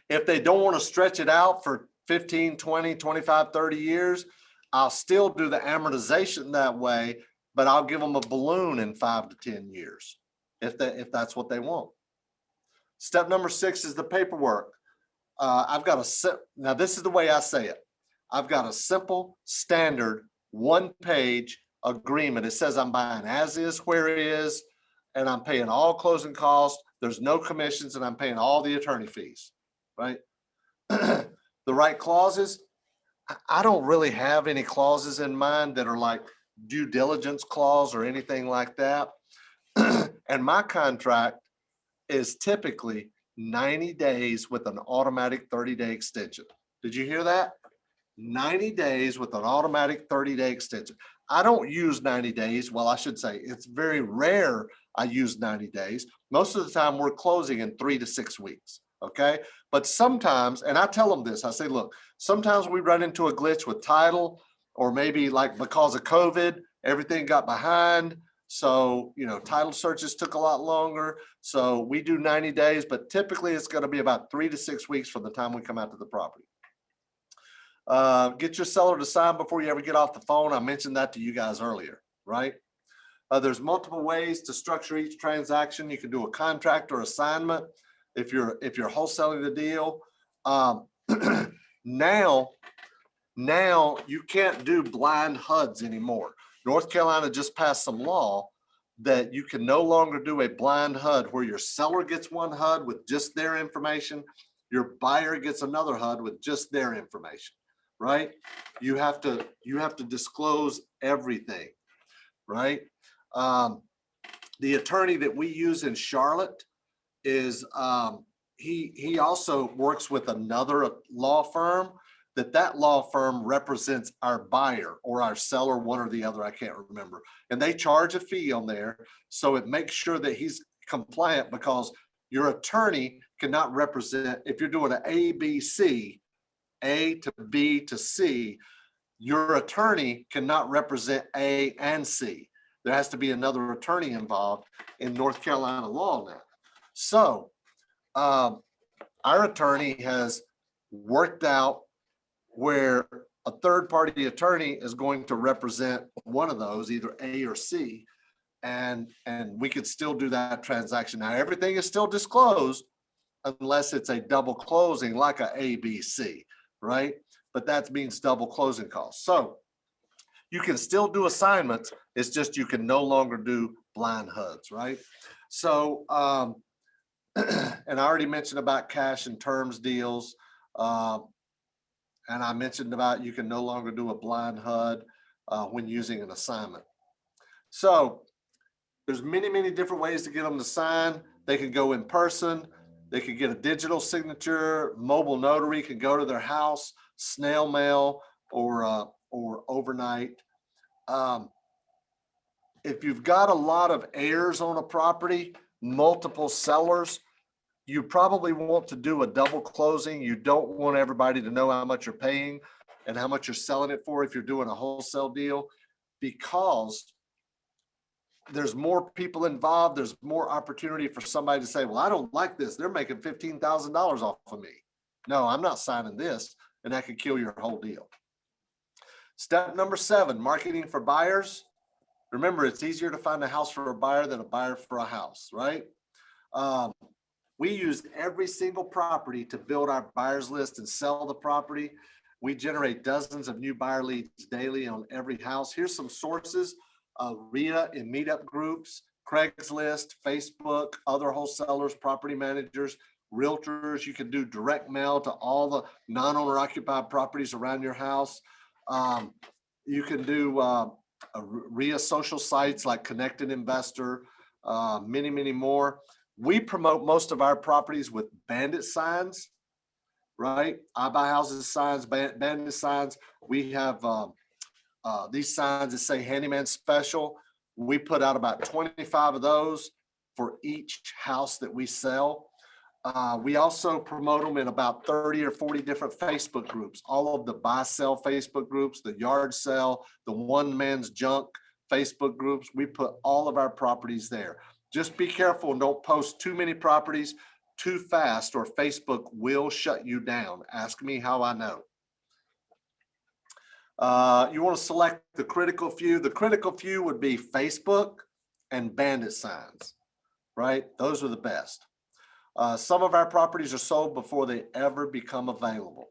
If they don't want to stretch it out for 15, 20, 25, 30 years, I'll still do the amortization that way, but I'll give them a balloon in 5 to 10 years if that's what they want. Step number 6 is the paperwork. Now this is the way I say it. I've got a simple, standard, one-page agreement. It says I'm buying as is, where it is, and I'm paying all closing costs. There's no commissions, and I'm paying all the attorney fees, right? The right clauses. I don't really have any clauses in mind that are like due diligence clause or anything like that. And my contract is typically 90 days with an automatic 30-day extension. Did you hear that? 90 days with an automatic 30-day extension. I don't use 90 days. Well, I should say it's very rare I use 90 days. Most of the time we're closing in 3 to 6 weeks. Okay. But sometimes, and I tell them this, I say, look, sometimes we run into a glitch with title, or maybe like because of COVID, everything got behind. So, you know, title searches took a lot longer. So we do 90 days, but typically it's going to be about 3 to 6 weeks from the time we come out to the property. Get your seller to sign before you ever get off the phone. I mentioned that to you guys earlier, right? There's multiple ways to structure each transaction. You can do a contract or assignment if you're wholesaling the deal. Now you can't do blind HUDs anymore. North Carolina just passed some law that you can no longer do a blind HUD where your seller gets one HUD with just their information, your buyer gets another HUD with just their information, right? You have to disclose everything, right? The attorney that we use in Charlotte is he also works with another law firm that law firm represents our buyer or our seller, one or the other, I can't remember. And they charge a fee on there. So it makes sure that he's compliant, because your attorney cannot represent, if you're doing an A, B, C, A to B to C, your attorney cannot represent A and C. There has to be another attorney involved in North Carolina law now. So our attorney has worked out where a third-party attorney is going to represent one of those, either A or C, and we could still do that transaction. Now, everything is still disclosed unless it's a double closing like a ABC, right? But that means double closing costs. So you can still do assignments. It's just you can no longer do blind HUDs, right? So, and I already mentioned about cash and terms deals. And I mentioned about you can no longer do a blind HUD when using an assignment. So there's many, many different ways to get them to sign. They can go in person. They can get a digital signature. Mobile notary can go to their house, snail mail, or overnight. If you've got a lot of heirs on a property, multiple sellers, you probably want to do a double closing. You don't want everybody to know how much you're paying and how much you're selling it for if you're doing a wholesale deal, because there's more people involved. There's more opportunity for somebody to say, well, I don't like this. They're making $15,000 off of me. No, I'm not signing this. And that could kill your whole deal. Step number 7, marketing for buyers. Remember, it's easier to find a house for a buyer than a buyer for a house, right? We use every single property to build our buyers list and sell the property. We generate dozens of new buyer leads daily on every house. Here's some sources: RIA and meetup groups, Craigslist, Facebook, other wholesalers, property managers, realtors. You can do direct mail to all the non-owner occupied properties around your house. You can do RIA social sites like Connected Investor, many, many more. We promote most of our properties with bandit signs, right? I buy houses signs, bandit signs. We have these signs that say handyman special. We put out about 25 of those for each house that we sell. We also promote them in about 30 or 40 different Facebook groups, all of the buy sell Facebook groups, the yard sale, the one man's junk Facebook groups. We put all of our properties there. Just be careful and don't post too many properties too fast, or Facebook will shut you down. Ask me how I know. You want to select the critical few. The critical few would be Facebook and bandit signs, right? Those are the best. Some of our properties are sold before they ever become available.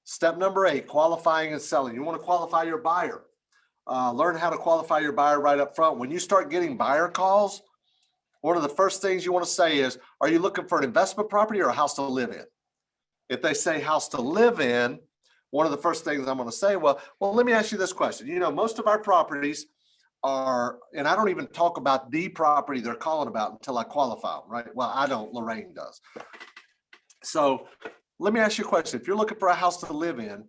Step number 8, qualifying and selling. You want to qualify your buyer. Learn how to qualify your buyer right up front. When you start getting buyer calls, one of the first things you want to say is, are you looking for an investment property or a house to live in? If they say house to live in, one of the first things I'm going to say, well, let me ask you this question. You know, most of our properties are, and I don't even talk about the property they're calling about until I qualify them, right? Well, I don't, Lorraine does. So let me ask you a question. If you're looking for a house to live in,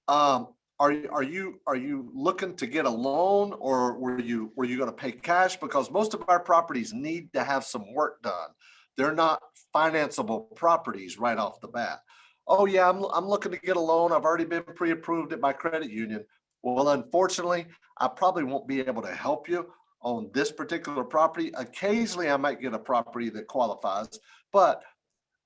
are you looking to get a loan, or were you going to pay cash? Because most of our properties need to have some work done. They're not financeable properties right off the bat. Oh yeah, I'm looking to get a loan. I've already been pre-approved at my credit union. Well, unfortunately, I probably won't be able to help you on this particular property. Occasionally, I might get a property that qualifies, but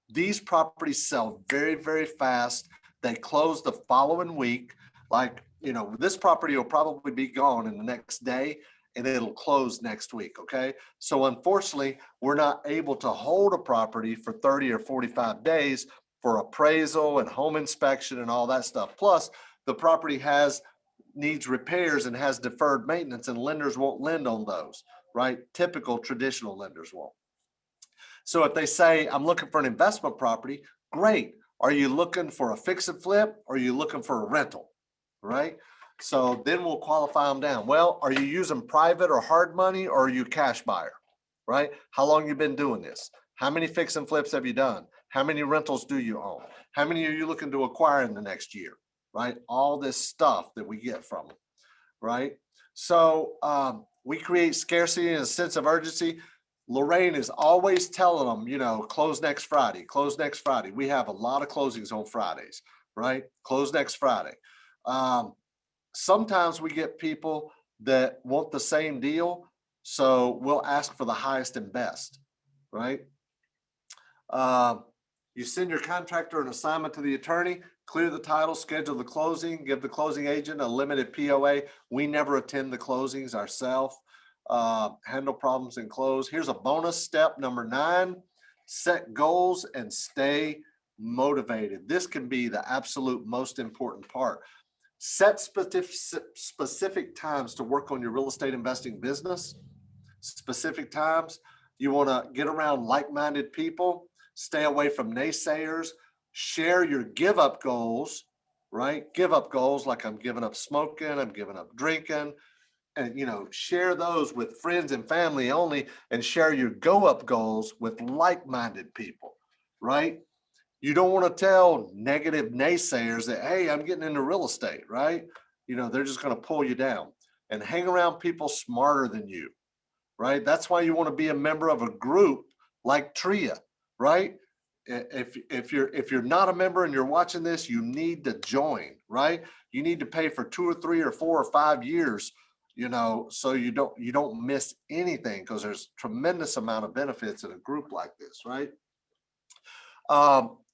these properties sell very, very fast. They close the following week. Like, you know, this property will probably be gone in the next day and it'll close next week, okay? So unfortunately, we're not able to hold a property for 30 or 45 days for appraisal and home inspection and all that stuff. Plus, the property needs repairs and has deferred maintenance, and lenders won't lend on those, right? Typical traditional lenders won't. So if they say, I'm looking for an investment property, great. Are you looking for a fix and flip, or are you looking for a rental, right? So then we'll qualify them down. Well, are you using private or hard money, or are you cash buyer, right? How long you been doing this? How many fix and flips have you done? How many rentals do you own? How many are you looking to acquire in the next year, right? All this stuff that we get from them, right? So we create scarcity and a sense of urgency. Lorraine is always telling them, you know, close next Friday, close next Friday. We have a lot of closings on Fridays, right? Close next Friday. Sometimes we get people that want the same deal, so we'll ask for the highest and best, right? You send your contractor an assignment to the attorney, clear the title, schedule the closing, give the closing agent a limited POA. We never attend the closings ourselves. Handle problems and close. Here's a bonus step, number 9, set goals and stay motivated. This can be the absolute most important part. Set specific times to work on your real estate investing business. Specific times. You want to get around like-minded people, stay away from naysayers, share your give up goals, right? Give up goals like I'm giving up smoking, I'm giving up drinking, and, you know, share those with friends and family only, and share your go up goals with like-minded people, right? You don't want to tell negative naysayers that, hey, I'm getting into real estate, right? You know, they're just going to pull you down. And hang around people smarter than you, right? That's why you want to be a member of a group like TRIA, right? If you're not a member and you're watching this, you need to join, right? You need to pay for 2 or 3 or 4 or 5 years, you know, so you don't miss anything, because there's tremendous amount of benefits in a group like this, right?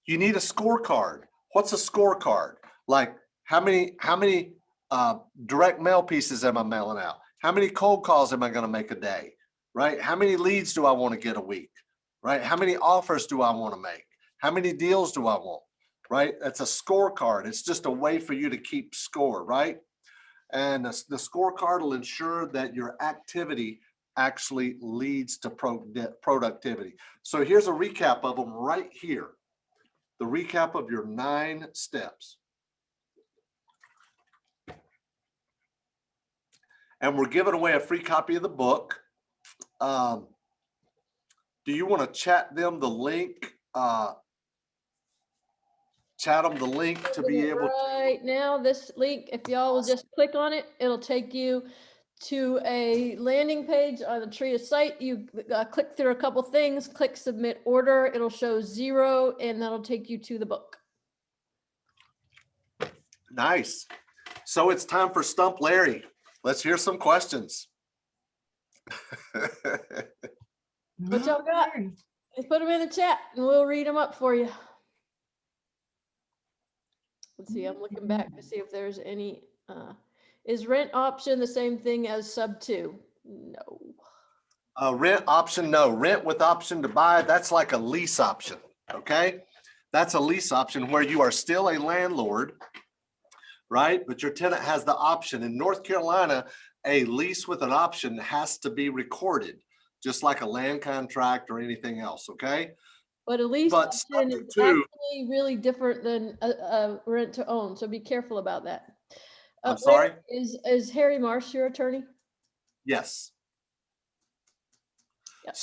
You need a scorecard. What's a scorecard? Like how many direct mail pieces am I mailing out? How many cold calls am I going to make a day? Right? How many leads do I want to get a week? Right? How many offers do I want to make? How many deals do I want? Right? That's a scorecard. It's just a way for you to keep score, right? And the scorecard will ensure that your activity actually leads to productivity. So here's a recap of them right here. The recap of your 9 steps. And we're giving away a free copy of the book. Do you want to chat them the link? Chat them the link to be able to. Right now, this link, if y'all will just click on it, it'll take you to a landing page on the TRIA site. You click through a couple things, click submit order. It'll show 0, and that'll take you to the book. Nice. So it's time for Stump Larry. Let's hear some questions. What y'all got? Let's put them in the chat and we'll read them up for you. Let's see, I'm looking back to see if there's any. Is rent option the same thing as sub 2? No. Rent option, no. Rent with option to buy, that's like a lease option, okay? That's a lease option where you are still a landlord, right? But your tenant has the option. In North Carolina, a lease with an option has to be recorded, just like a land contract or anything else, okay? But a lease But option is actually really different than a rent to own, so be careful about that. I'm sorry? Is Harry Marsh your attorney? Yes. Yep.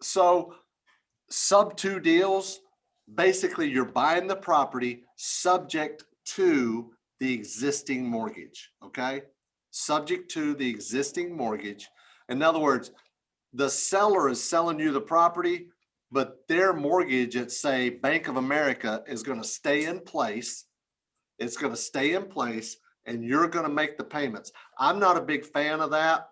So sub 2 deals, basically you're buying the property subject to the existing mortgage, okay? Subject to the existing mortgage. In other words, the seller is selling you the property, but their mortgage at, say, Bank of America is going to stay in place. It's going to stay in place, and you're going to make the payments. I'm not a big fan of that.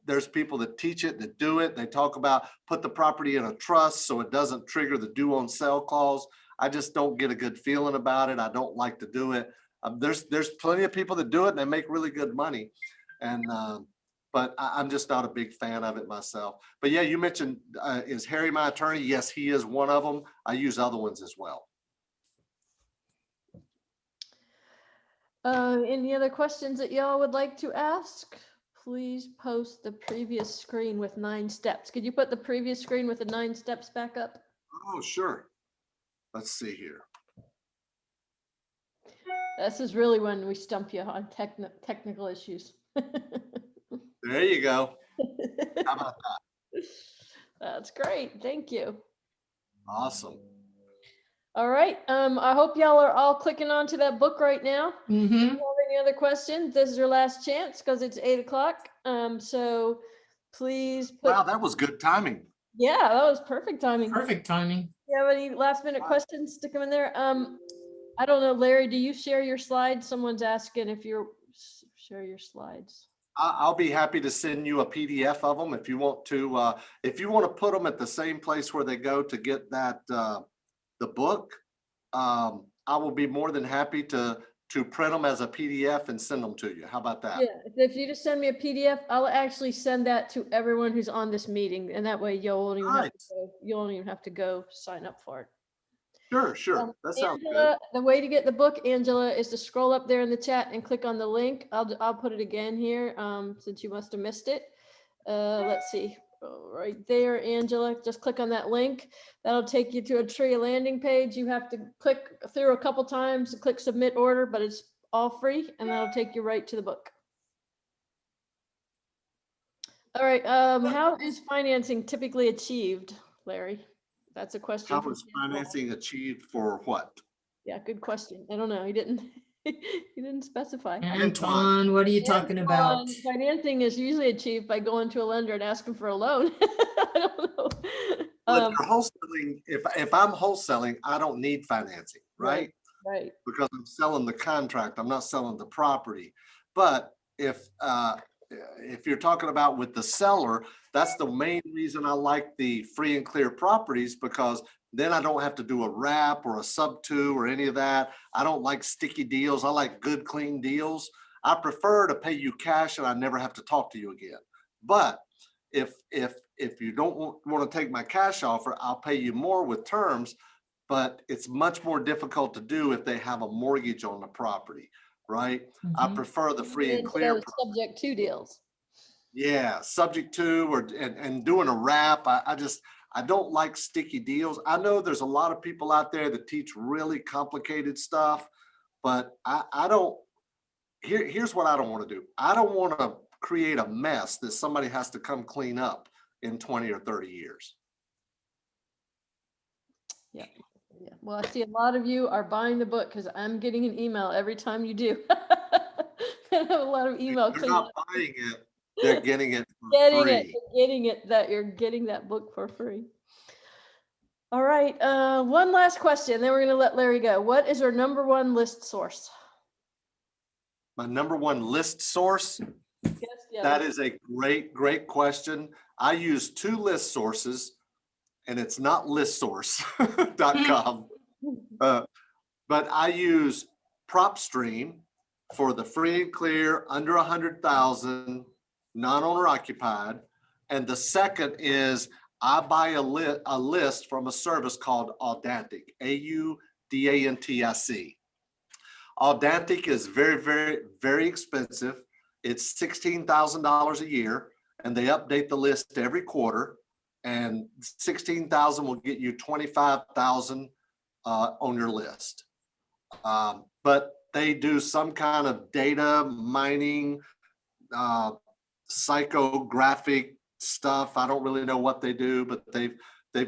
There's people that teach it, that do it. They talk about put the property in a trust so it doesn't trigger the due on sale clause. I just don't get a good feeling about it. I don't like to do it. There's plenty of people that do it and they make really good money. But I'm just not a big fan of it myself. But yeah, you mentioned, is Harry my attorney? Yes, he is one of them. I use other ones as well. Any other questions that y'all would like to ask? Please post the previous screen with 9 steps. Could you put the previous screen with the 9 steps back up? Oh, sure. Let's see here. This is really when we stump you on technical issues. There you go. How about that? That's great. Thank you. Awesome. All right. I hope y'all are all clicking onto that book right now. Mm-hmm. If you have any other questions, this is your last chance because it's 8 o'clock. So please put. Wow, that was good timing. Yeah, that was perfect timing. Perfect timing. You have any last minute questions? Stick them in there. I don't know, Larry, do you share your slides? Someone's asking if you share your slides. I'll be happy to send you a PDF of them if you want to. If you want to put them at the same place where they go to get that the book, I will be more than happy to print them as a PDF and send them to you. How about that? Yeah, if you just send me a PDF, I'll actually send that to everyone who's on this meeting, and that way you won't even have to go sign up for it. Sure. That sounds Angela, the way to get the book, Angela, is to scroll up there in the chat and click on the link. I'll put it again here, since you must have missed it. Let's see, right there, Angela, just click on that link. That'll take you to a TRIA landing page. You have to click through a couple times and click submit order, but it's all free, and that'll take you right to the book. All right, how is financing typically achieved, Larry? That's a question. How is financing achieved for what? Yeah, good question. I don't know. He didn't he didn't specify. Antoine, what are you talking about? Financing is usually achieved by going to a lender and asking for a loan. I don't know. Well, if you're wholesaling, if I'm wholesaling, I don't need financing, right? Right. Because I'm selling the contract, I'm not selling the property. But if you're talking about with the seller, that's the main reason I like the free and clear properties, because then I don't have to do a wrap or a sub-to or any of that. I don't like sticky deals. I like good, clean deals. I prefer to pay you cash and I never have to talk to you again. But if you don't want to take my cash offer, I'll pay you more with terms, but it's much more difficult to do if they have a mortgage on the property, right? I prefer the free and clear. Subject to deals. Yeah, subject to and doing a wrap. I don't like sticky deals. I know there's a lot of people out there that teach really complicated stuff, but I don't. Here's what I don't want to do. I don't want to create a mess that somebody has to come clean up in 20 or 30 years. Yeah. Well, I see a lot of you are buying the book because I'm getting an email every time you do. I have a lot of email. They're not buying it. They're getting it for free. Getting it that you're getting that book for free. All right. One last question, then we're going to let Larry go. What is your #1 list source? My #1 list source? Yeah. That is a great question. I use 2 list sources, and it's not listsource.com. But I use PropStream for the free and clear, under 100,000, non-owner occupied. And the second is I buy a list from a service called Audantic, AUDANTIC. Audantic is very expensive. It's $16,000 a year, and they update the list every quarter. And 16,000 will get you 25,000 on your list. But they do some kind of data mining, psychographic stuff. I don't really know what they do, but they've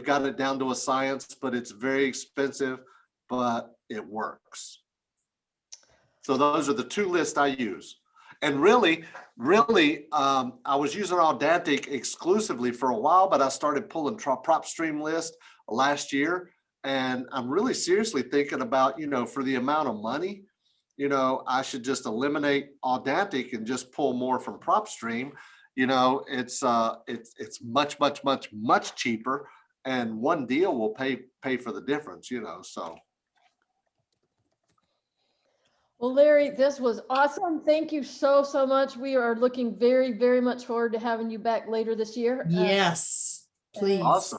got it down to a science, but it's very expensive, but it works. So those are the 2 lists I use. And really, I was using Audantic exclusively for a while, but I started pulling PropStream list last year. And I'm really seriously thinking about, for the amount of money, I should just eliminate Audantic and just pull more from PropStream. It's much cheaper, and one deal will pay for the difference, so. Well, Larry, this was awesome. Thank you so much. We are looking very much forward to having you back later this year. Yes, please. Awesome.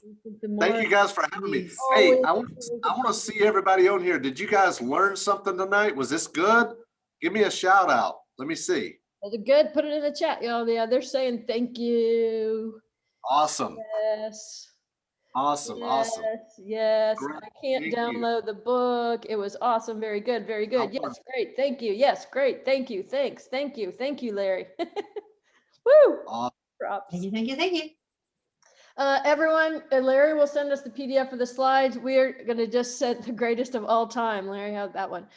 Thank you guys for having me. Hey, I want to see everybody on here. Did you guys learn something tonight? Was this good? Give me a shout out. Let me see. Was it good? Put it in the chat, y'all. Yeah, they're saying thank you. Awesome. Yes. Awesome. Awesome. Yes. Great. I can't Thank you. download the book. It was awesome. Very good. Very good. Awesome. Yes. Great. Thank you. Yes. Great. Thank you. Thanks. Thank you. Thank you, Larry. Woo. Awesome. Props. Thank you, thank you, thank you. Everyone, Larry will send us the PDF of the slides. We're going to just send the greatest of all time. Larry had that one.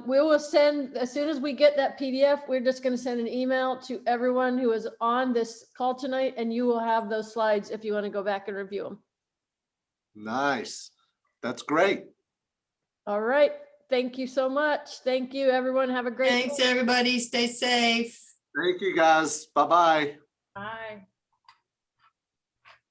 We will send, as soon as we get that PDF, we're just going to send an email to everyone who is on this call tonight, and you will have those slides if you want to go back and review them. Nice. That's great. All right. Thank you so much. Thank you, everyone. Have a great Thanks, everybody. Stay safe. Thank you, guys. Bye-bye. Bye.